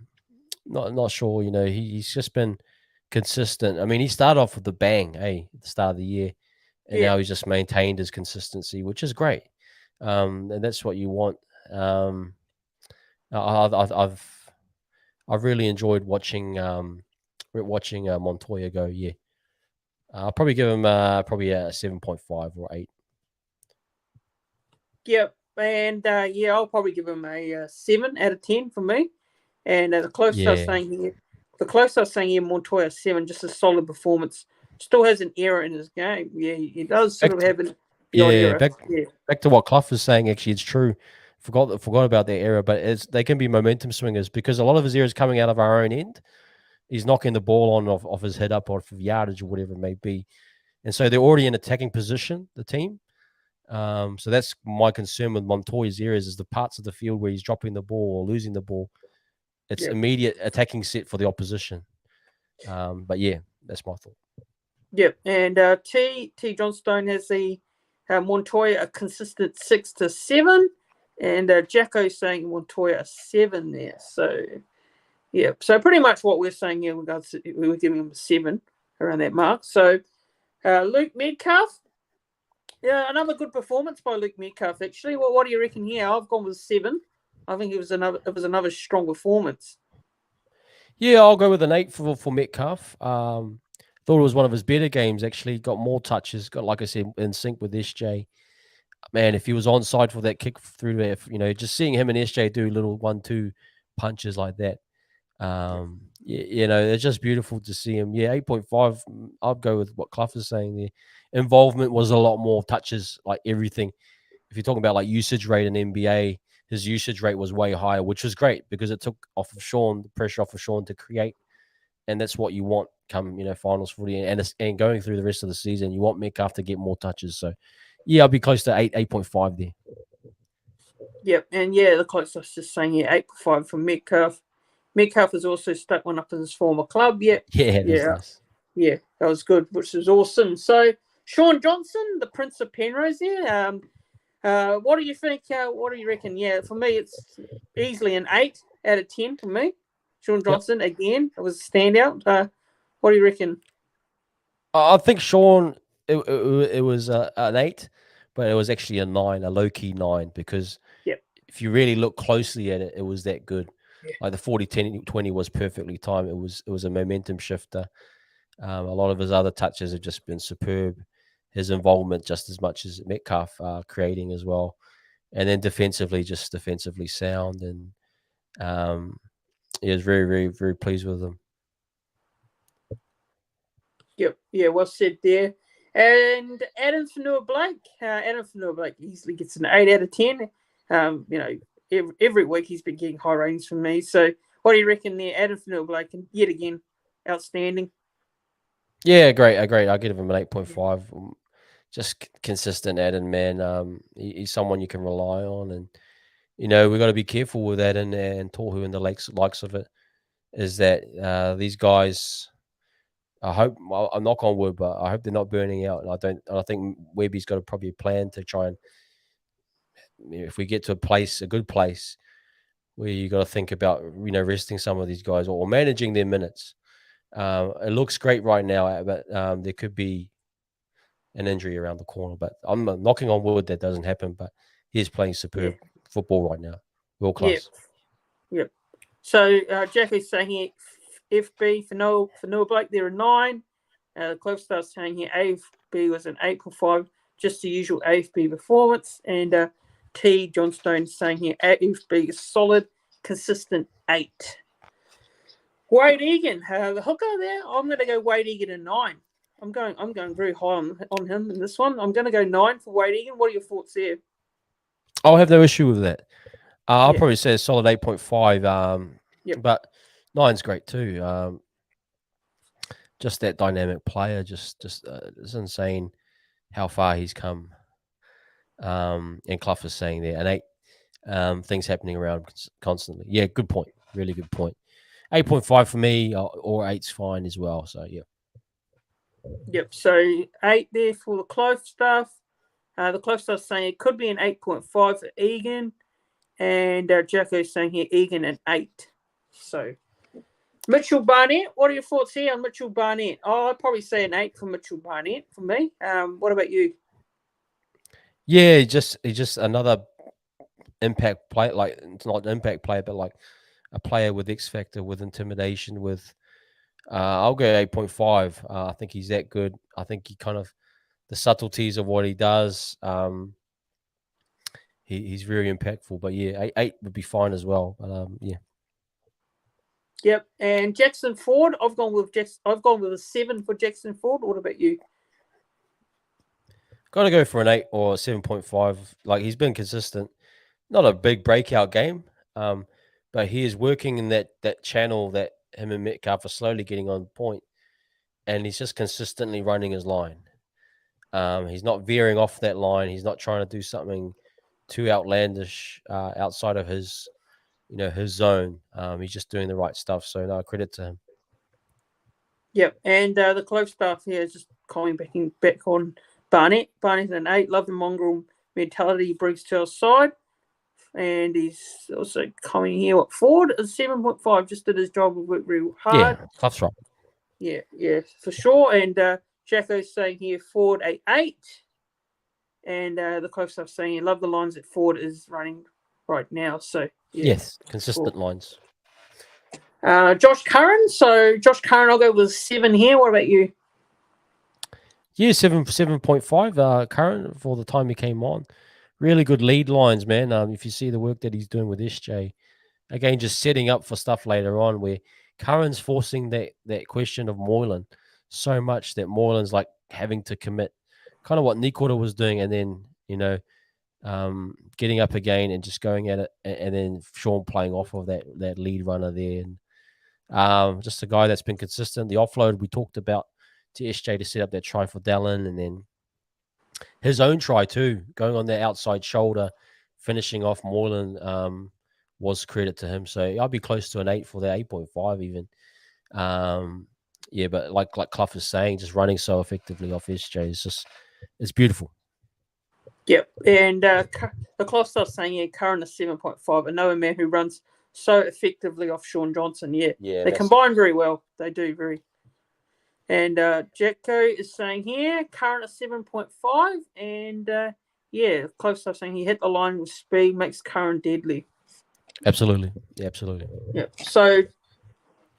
not sure. He's just been consistent. I mean, he started off with the bang, at the start of the year, and Yeah, now he's just maintained his consistency, which is great. And that's what you want. I've really enjoyed watching Montoya go. Yeah, I'll probably give him probably a 7.5 or 8. yep, and I'll probably give him a 7 out of 10 for me. And the closest I was Yeah, saying here, Montoya 7, just a solid performance. Still has an error in his game. Yeah, he does sort back of to, have the odd error. back Yeah, back to what Clough was saying. Actually, it's true. Forgot about their error, but they can be momentum swingers because a lot of his errors coming out of our own end. He's knocking the ball on off his head up or off of yardage or whatever it may be, and so they're already in attacking position. The team. So that's my concern with Montoya's errors is the parts of the field where he's dropping the ball or losing the ball. It's yeah, immediate attacking set for the opposition. But yeah, that's my thought. yeah. And T Johnstone has the Montoya a consistent 6 to 7, and Jacko saying Montoya a 7 there. So yeah, so pretty much what we're saying here, we were giving him a 7 around that mark. So Luke Metcalf. Yeah, another good performance by Luke Metcalf. Actually, well, what do you reckon here? I've gone with 7. I think it was another strong performance. Yeah, I'll go with an 8 for Metcalf. Thought it was one of his better games. Actually, got more touches. Got, like I said, in sync with SJ. Man, if he was onside for that kick through there, just seeing him and SJ do little 1-2 punches like that. It's just beautiful to see him. Yeah, 8.5. I'd go with what Clough is saying there. Involvement was a lot more touches, like everything. If you're talking about like usage rate in NBA, his usage rate was way higher, which was great because it took off of Sean, the pressure off of Sean to create. And that's what you want come, finals footy and going through the rest of the season. You want Metcalf to get more touches. So, yeah, I'll be close to 8.5 there. Yep, and the close I was just saying here, 8.5 for Metcalf. Metcalf has also stuck one up in his former club. Yep. Yeah, that's nice. Yeah, that was good, which is awesome. So, Sean Johnson, the Prince of Penrose here. What do you think? What do you reckon? Yeah, for me, it's easily an 8 out of 10 for me. Sean Johnson, again, it was a standout. What do you reckon? I think Sean, it was an 8, but it was actually a 9, a low-key 9, because if you really look closely at it, it was that good. Yeah. Like the 40-10-20 was perfectly timed. It was a momentum shifter. A lot of his other touches have just been superb. His involvement just as much as Metcalf creating as well. And then defensively sound. And he was very, very, very pleased with them. Yep. Yeah, well said there. And Adam Fanua-Blake easily gets an 8 out of 10. Every week he's been getting high ratings from me. So what do you reckon there? Adam Fanua-Blake, and yet again, outstanding. Yeah, great. I'll give him an 8.5. Just consistent Adam, man. He's someone you can rely on. And, we've got to be careful with that and Tohu and the likes of it, is that these guys, I hope, I'm knock on wood, but I hope they're not burning out. And I think Webby's got probably a plan to try and, if we get to a good place, where you got to think about, resting some of these guys or managing their minutes. It looks great right now, but there could be an injury around the corner. But I'm knocking on wood that doesn't happen. But he's playing superb football right now, world class. Yep. So Jackie's saying here, FB for Noah Blake, they're a 9. Close starts saying here AFB was an 8.5, just the usual AFB performance. And T Johnstone saying here AFB is solid, consistent 8. Wade Egan, the hooker there. I'm going to go Wade Egan a 9. I'm going very high on him in this one. I'm going to go 9 for Wade Egan. What are your thoughts there? I'll have no issue with that. I'll probably say a solid 8.5. But 9's great too. Just that dynamic player, just it's insane how far he's come. And Clough is saying there, an 8. Things happening around constantly. Yeah, good point. Really good point. 8.5 for me, or 8's fine as well. So yeah. Yep. So 8 there for the Clove stuff. The Clove stuff saying it could be an 8.5 for Egan, and Jacko's saying here Egan an 8. So Mitchell Barnett, what are your thoughts here on Mitchell Barnett? Oh, I'd probably say an 8 for Mitchell Barnett for me. What about you? Yeah, he's just another impact player. Like, it's not an impact player, but like a player with X factor, with intimidation, with I'll go 8.5. I think he's that good. I think he kind of the subtleties of what he does. He's very impactful. But yeah, eight would be fine as well. Yeah. Yep. And Jackson Ford, I've gone with a 7 for Jackson Ford. What about you? Got to go for an 8 or 7.5. Like, he's been consistent. Not a big breakout game, but he is working in that channel that him and Metcalf are slowly getting on point, and he's just consistently running his line. He's not veering off that line. He's not trying to do something too outlandish outside of his zone. He's just doing the right stuff. So no, credit to him. Yep. And the Clove staff here is just commenting back on Barnett. Barnett's an 8. Love the mongrel mentality he brings to our side. And he's also coming here. Ford is 7.5. Just did his job and worked real hard. Yeah, that's right. Yeah, for sure. And Jacko's saying here Ford a 8. And the Clove stuff saying he love the lines that Ford is running right now. So yes, consistent lines. Josh Curran. So Josh Curran, I'll go with 7 here. What about you? Yeah, 7.5. Curran for the time he came on. Really good lead lines, man. If you see the work that he's doing with SJ, again, just setting up for stuff later on where Curran's forcing that question of Moylan so much that Moylan's like having to commit, kind of what Nikota was doing, and then getting up again and just going at it, and then Sean playing off of that lead runner there, and just a guy that's been consistent. The offload we talked about to SJ to set up that try for Dallin, and then his own try too, going on the outside shoulder, finishing off Moylan, was credit to him. So I'll be close to an 8 for that, 8.5 even. Yeah, but like Clough is saying, just running so effectively off SJ is it's beautiful. Yep. And the Clough stuff saying Curran is 7.5. Another man who runs so effectively off Sean Johnson. Yeah, they combine very well. They do very. And Jacko is saying here, Curran at 7.5. And Clough stuff saying he hit the line with speed, makes Curran deadly. Absolutely. Yeah, absolutely. Yep. So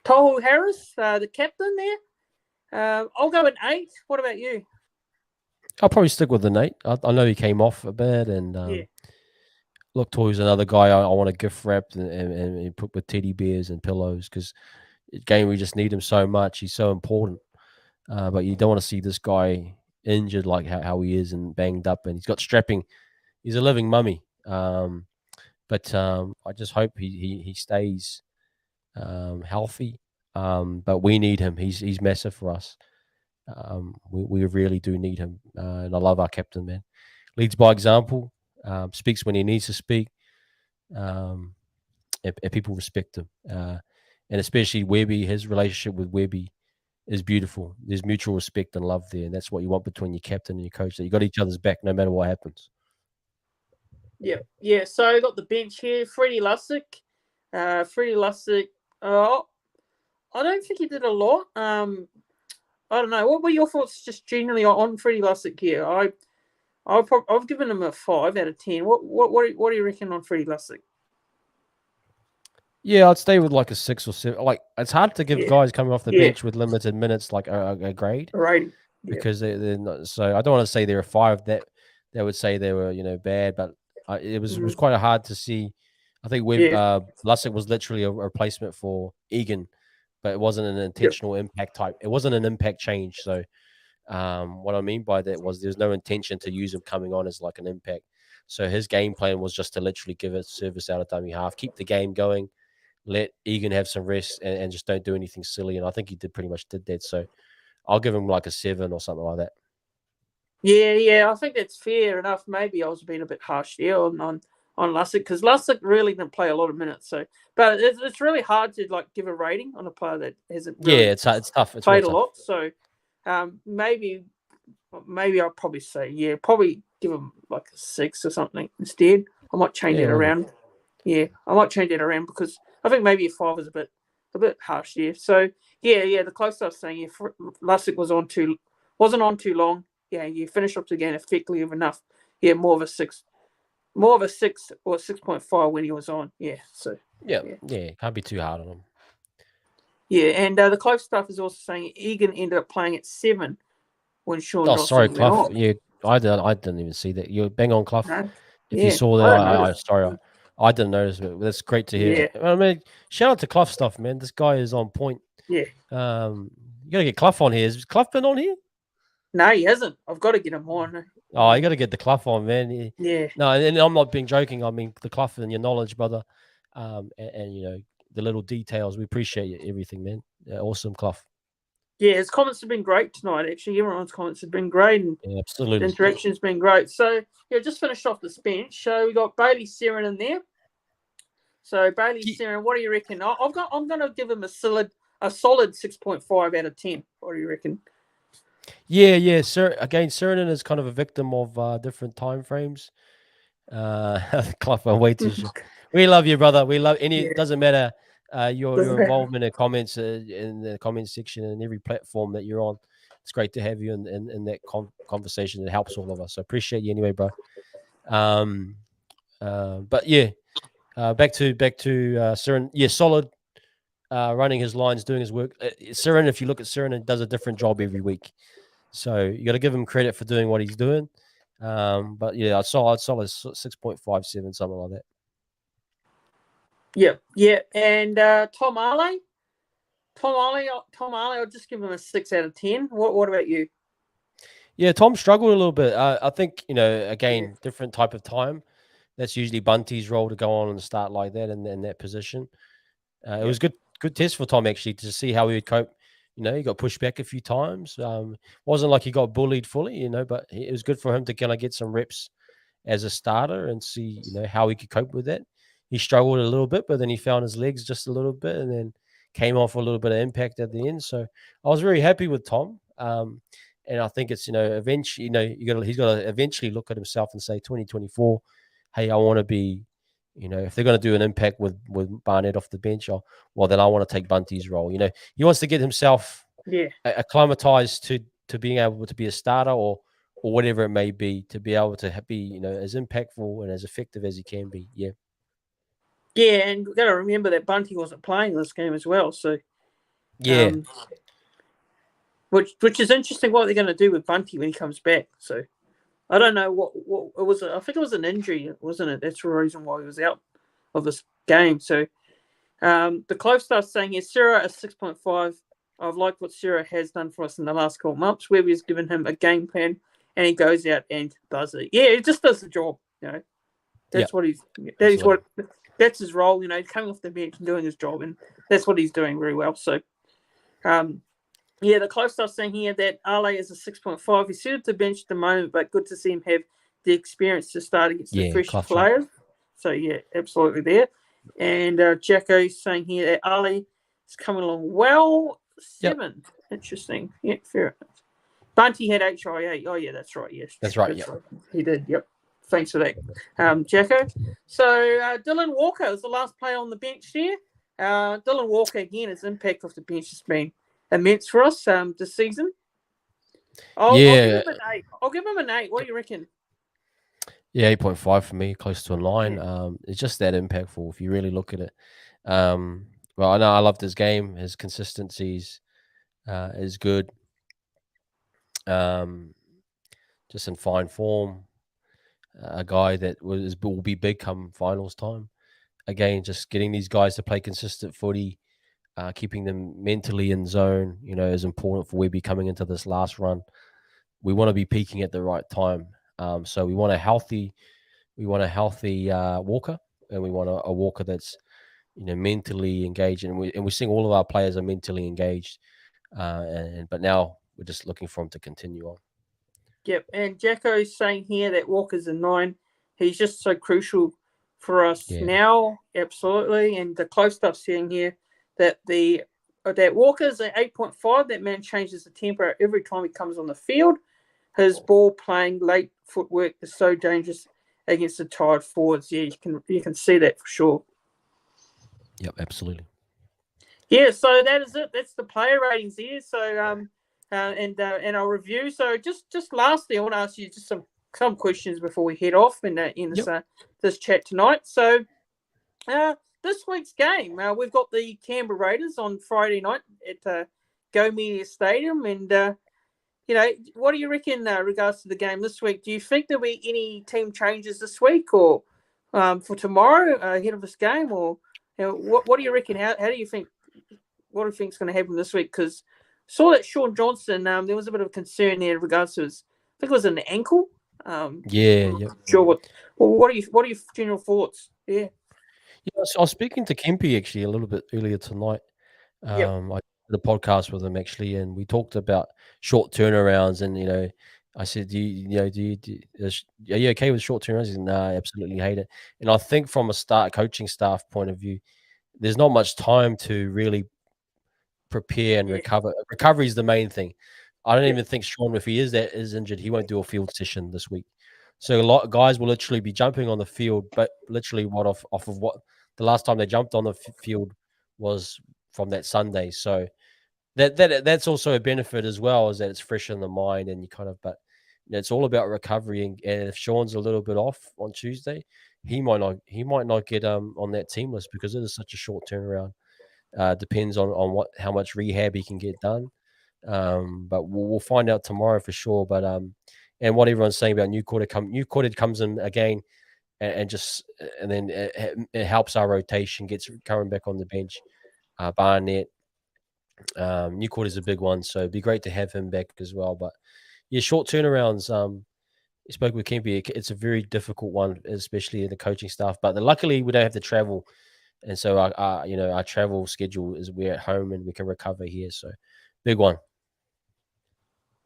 Tohu Harris, the captain there. I'll go an 8. What about you? I'll probably stick with an 8. I know he came off a bit, and look, Tohu's another guy I want to gift wrap and put with teddy bears and pillows, because again, we just need him so much. He's so important. But you don't want to see this guy injured like how he is and banged up, and he's got strapping. He's a living mummy. But I just hope he stays healthy. But we need him. He's massive for us. We really do need him. And I love our captain, man. Leads by example. Speaks when he needs to speak. And people respect him. And especially Webby, his relationship with Webby is beautiful. There's mutual respect and love there, and that's what you want between your captain and your coach. That you got each other's back no matter what happens. Yeah. So I got the bench here. Freddie Lussick. I don't think he did a lot. I don't know. What were your thoughts just generally on Freddie Lussick here? I've given him a 5 out of 10. What do you reckon on Freddie Lussick? Yeah, I'd stay with like a 6 or 7. Like, it's hard to give guys coming off the bench with limited minutes like a grade, right? Because they're not, so I don't want to say they're a 5. That would say they were bad, but it was quite hard to see. I think Lussick was literally a replacement for Egan, but it wasn't an intentional impact type. It wasn't an impact change. So what I mean by that was there's no intention to use him coming on as like an impact. So his game plan was just to literally give it service out of dummy half, keep the game going, let Egan have some rest, and just don't do anything silly. And I think he pretty much did that. So I'll give him like a 7 or something like that. Yeah, I think that's fair enough. Maybe I was being a bit harsh there on Lussick, because Lussick really didn't play a lot of minutes. So, but it's really hard to like give a rating on a player that hasn't really it's tough. It's played really a lot. So, Maybe I'll probably say, probably give him like a 6 or something instead. I might change it around. Yeah, I might change it around because I think maybe a 5 is a bit harsh. Yeah. So the close stuff saying Lussick wasn't on too long. Yeah, you finished up the game effectively enough. Yeah, more of a 6 or 6.5 when he was on. Yeah. So yeah, can't be too hard on him. Yeah, and the close stuff is also saying Egan ended up playing at 7 when Sean Dawson sorry, went Clough. off. Yeah, I didn't even see that. You're bang on, Clough. No? If you saw that, sorry, I didn't notice it. That's great to hear. Yeah. I mean, shout out to Clough stuff, man. This guy is on point. Yeah. You gotta get Clough on here. Has Clough been on here? No, he hasn't. I've got to get him on. Oh, you got to get the Clough on, man. Yeah. No, and I'm not being joking. I mean, the Clough and your knowledge, brother, and you know the little details. We appreciate everything, man. Awesome, Clough. Yeah, his comments have been great tonight. Actually, everyone's comments have been great, and absolutely, the interaction's been great. So just finished off this bench. So we got Bailey Seren in there. So Bailey Seren, what do you reckon? I'm going to give him a solid 6.5 out of 10. What do you reckon? Yeah. Sir, again, Seren is kind of a victim of different time frames. Clough, way too short. We love you, brother. We love any. It doesn't matter. Your involvement in comments in the comment section and every platform that you're on. It's great to have you in that conversation. It helps all of us. So appreciate you anyway, bro. But yeah, back to Seren. Yeah, solid. Running his lines, doing his work. Seren, if you look at Seren, he does a different job every week. So you got to give him credit for doing what he's doing. But yeah, I'd solid 6.57, something like that. Yeah. And Tom Arley, I'll just give him a 6 out of 10. What about you? Yeah, Tom struggled a little bit. I think, again, different type of time. That's usually Bunty's role to go on and start like that in that position. It was good test for Tom actually to see how he would cope. He got pushed back a few times. Wasn't like he got bullied fully, but it was good for him to kind of get some reps as a starter and see, how he could cope with that. He struggled a little bit, but then he found his legs just a little bit and then came off a little bit of impact at the end. So I was very happy with Tom. And I think it's, eventually, he's got to eventually look at himself and say 2024, hey, I want to be, if they're going to do an impact with Barnett off the bench, then I want to take Bunty's role. He wants to get himself acclimatized to being able to be a starter or whatever it may be, to be able to be, as impactful and as effective as he can be. Yeah. Yeah, and we've got to remember that Bunty wasn't playing this game as well. So, yeah. Which is interesting what they're going to do with Bunty when he comes back. So, I don't know what it was. I think it was an injury, wasn't it? That's the reason why he was out of this game. So, the close stuff saying here, Sarah a 6.5. I've liked what Sarah has done for us in the last couple of months, where we've given him a game plan and he goes out and does it. Yeah, he just does the job. That's what he's. That's his role. Coming off the bench and doing his job, and that's what he's doing very well. So, the close stuff saying here that Ale is a 6.5. He's suited to bench at the moment, but good to see him have the experience to start against the fresh players. So, absolutely there. And Jacko's saying here that Ale is coming along well. 7. Yep. Interesting. Yeah, fair enough. Bunty had HIA. Oh, yeah, that's right. Yes, that's right. He did. Yep. Thanks for that, Jacko. So, Dylan Walker was the last player on the bench there. Dylan Walker, again, his impact off the bench has been immense for us this season. I'll give him an 8. What do you reckon? Yeah, 8.5 for me, close to a 9. Yeah. It's just that impactful if you really look at it. Well, I know I loved his game. His consistencies is good. Just in fine form. A guy that will be big come finals time. Again, just getting these guys to play consistent footy, keeping them mentally in zone, is important for Webby coming into this last run. We want to be peaking at the right time. So we want a healthy Walker, and we want a Walker that's mentally engaged, and we're seeing all of our players are mentally engaged. But now we're just looking for him to continue on. Yep, and Jacko's saying here that Walker's a 9. He's just so crucial for us now, absolutely. And the close stuff saying here that the that Walker's at 8.5. That man changes the tempo every time he comes on the field. His ball playing late footwork is so dangerous against the tired forwards. Yeah, you can see that for sure. Yep, absolutely. Yeah, so that is it. That's the player ratings here. So and our review. So just lastly, I want to ask you just some questions before we head off in this chat tonight. So this week's game, we've got the Canberra Raiders on Friday night at Go Media Stadium, and what do you reckon regards to the game this week? Do you think there'll be any team changes this week or for tomorrow ahead of this game, or what do you reckon? How do you think? What do you think is going to happen this week? Because saw that Sean Johnson, there was a bit of a concern there in regards to his, I think it was an ankle. Yeah. Sure. What are your general thoughts? Yeah. Yeah, so I was speaking to Kempy actually a little bit earlier tonight. I did a podcast with him actually, and we talked about short turnarounds. And I said, are you okay with short turnarounds? He said, "No, I absolutely hate it." And I think from a coaching staff point of view, there's not much time to really prepare and recover. Recovery is the main thing. I don't even think Sean, if he is injured, he won't do a field session this week. So a lot of guys will literally be jumping on the field, but literally off of what the last time they jumped on the field was from that Sunday. So that's also a benefit as well, is that it's fresh in the mind, and but it's all about recovery. And if Sean's a little bit off on Tuesday, he might not get on that team list because it is such a short turnaround. Depends on how much rehab he can get done. But we'll find out tomorrow for sure. But and what everyone's saying about New Quarter comes in again and then it helps our rotation, gets Curran back on the bench. Barnett, New Quarter is a big one, so it'd be great to have him back as well. But yeah, short turnarounds. You spoke with Kempy. It's a very difficult one, especially in the coaching staff. But luckily, we don't have to travel. And so our travel schedule is we're at home and we can recover here. So big one.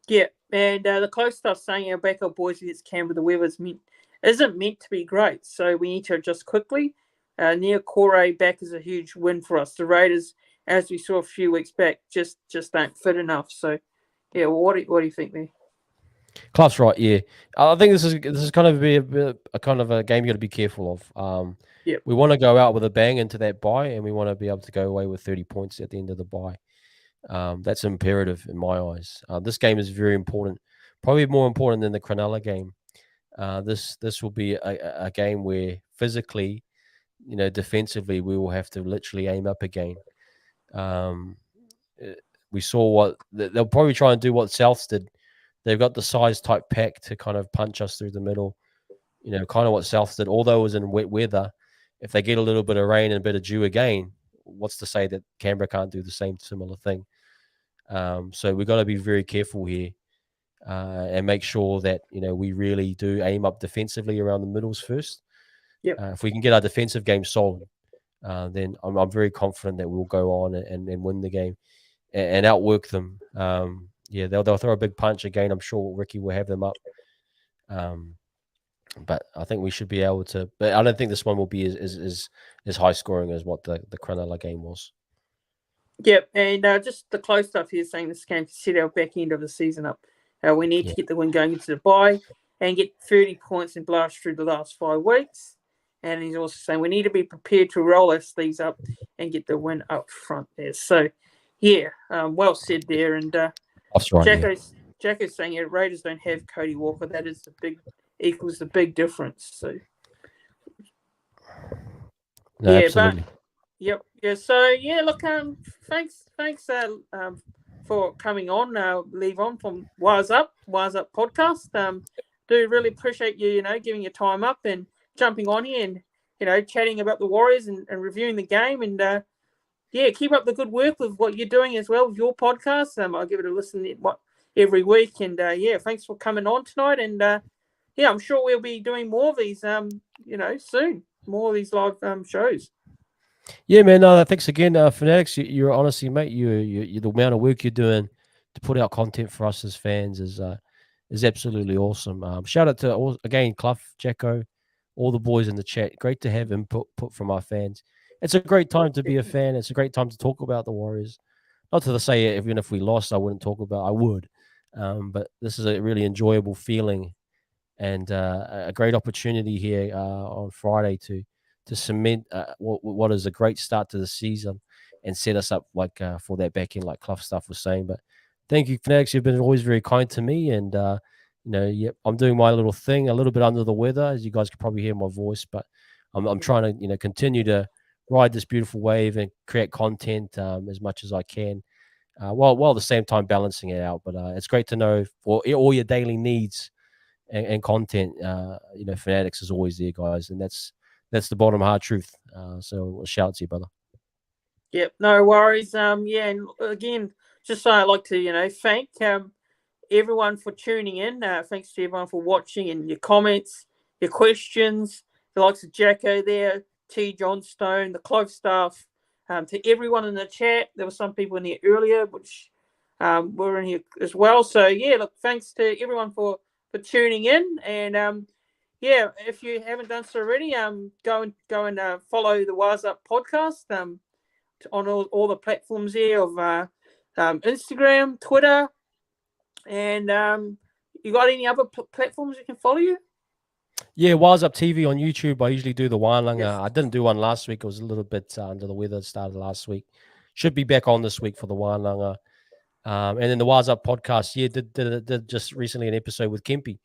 Yeah, and the close stuff saying our backup boys against Canberra, the weather isn't meant to be great, so we need to adjust quickly. Near Corey back is a huge win for us. The Raiders, as we saw a few weeks back, just don't fit enough. So yeah, what do you think there? Clive's right. Yeah, I think this is kind of a kind of a game you got to be careful of. We want to go out with a bang into that bye, and we want to be able to go away with 30 points at the end of the bye. That's imperative in my eyes. This game is very important, probably more important than the Cronulla game. This will be a game where physically, defensively, we will have to literally aim up again. We saw what they'll probably try and do what Souths did. They've got the size type pack to kind of punch us through the middle. Kind of what Souths did, although it was in wet weather. If they get a little bit of rain and a bit of dew again, what's to say that Canberra can't do the same similar thing? So we've got to be very careful here and make sure that we really do aim up defensively around the middles first. If we can get our defensive game solid, then I'm very confident that we'll go on and win the game and outwork them. They'll throw a big punch again. I'm sure Ricky will have them up. But I think we should be able to. But I don't think this one will be as high scoring as what the Cronulla game was. Yep, and just the close stuff here saying this game to set our back end of the season up. We need to get the win going into the bye and get 30 points and blast through the last 5 weeks. And he's also saying we need to be prepared to roll our sleeves up and get the win up front there. So, yeah, well said there. And that's right. Jacko's saying Raiders don't have Cody Walker. That is equals the big difference. So, no, absolutely. Yep. Yeah. So yeah. Look. Thanks. For coming on. Leave on from Wise Up podcast. Do really appreciate you. Giving your time up and jumping on here and chatting about the Warriors and reviewing the game and keep up the good work with what you're doing as well with your podcast. I'll give it a listen every week and thanks for coming on tonight and I'm sure we'll be doing more of these soon. More of these live shows. Yeah, man. No, thanks again, Fanatics. You're honestly, mate. You the amount of work you're doing to put out content for us as fans is absolutely awesome. Shout out to again, Clough, Jacko, all the boys in the chat. Great to have input from our fans. It's a great time to be a fan. It's a great time to talk about the Warriors. not to say even if we lost, I wouldn't talk about. I would, but this is a really enjoyable feeling and a great opportunity here on Friday to cement what is a great start to the season and set us up for that back end, like Clough stuff was saying. But thank you, Fanatics. You've been always very kind to me, and I'm doing my little thing, a little bit under the weather, as you guys can probably hear my voice, but I'm trying to continue to ride this beautiful wave and create content as much as I can, while at the same time balancing it out. But it's great to know for all your daily needs and content, Fanatics is always there, guys, and that's the bottom hard truth. So a shout out to you, brother. Yep, no worries. Yeah, and again, just I'd like to thank everyone for tuning in. Thanks to everyone for watching and your comments, your questions. The likes of Jacko there, T. Johnstone, the Clove staff, to everyone in the chat. There were some people in here earlier, which were in here as well. So yeah, look, thanks to everyone for tuning in. And yeah, if you haven't done so already, go and follow the Wise Up podcast on all the platforms here of Instagram, Twitter, and you got any other platforms you can follow you? Yeah, Wise Up TV on YouTube. I usually do the Wānanga. Yes. I didn't do one last week. I was a little bit under the weather. It started last week. Should be back on this week for the Wānanga. And then the Wise Up podcast, did just recently an episode with Kempy,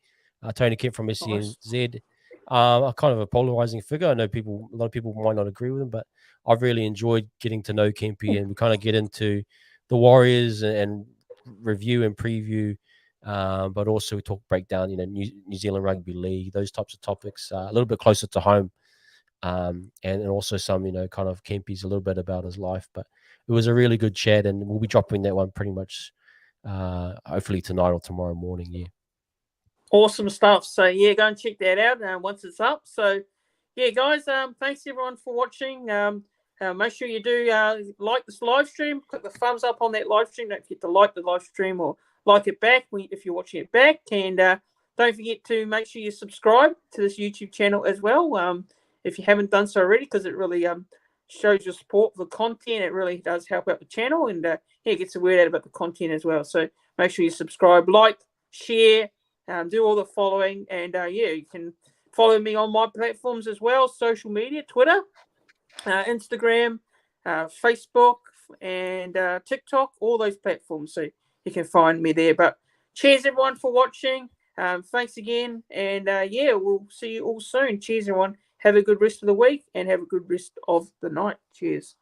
Tony Kemp from SCNZ. A kind of a polarizing figure. I know a lot of people might not agree with him, but I've really enjoyed getting to know Kempy, and we kind of get into the Warriors and review and preview, but also we break down, New Zealand Rugby League, those types of topics, a little bit closer to home. And also some, kind of Kempy's a little bit about his life, but it was a really good chat, and we'll be dropping that one pretty much, hopefully tonight or tomorrow morning. Yeah. Awesome stuff. So yeah, go and check that out once it's up. So yeah, guys, thanks everyone for watching. Make sure you do like this live stream. Click the thumbs up on that live stream. Don't forget to like the live stream or like it back if you're watching it back. And don't forget to make sure you subscribe to this YouTube channel as well. If you haven't done so already, because it really shows your support for the content. It really does help out the channel, and gets the word out about the content as well. So make sure you subscribe, like, share, do all the following, and you can follow me on my platforms as well, social media, Twitter, Instagram, Facebook, and TikTok, all those platforms. So you can find me there. But cheers everyone for watching. Thanks again, and we'll see you all soon. Cheers everyone. Have a good rest of the week and have a good rest of the night. Cheers.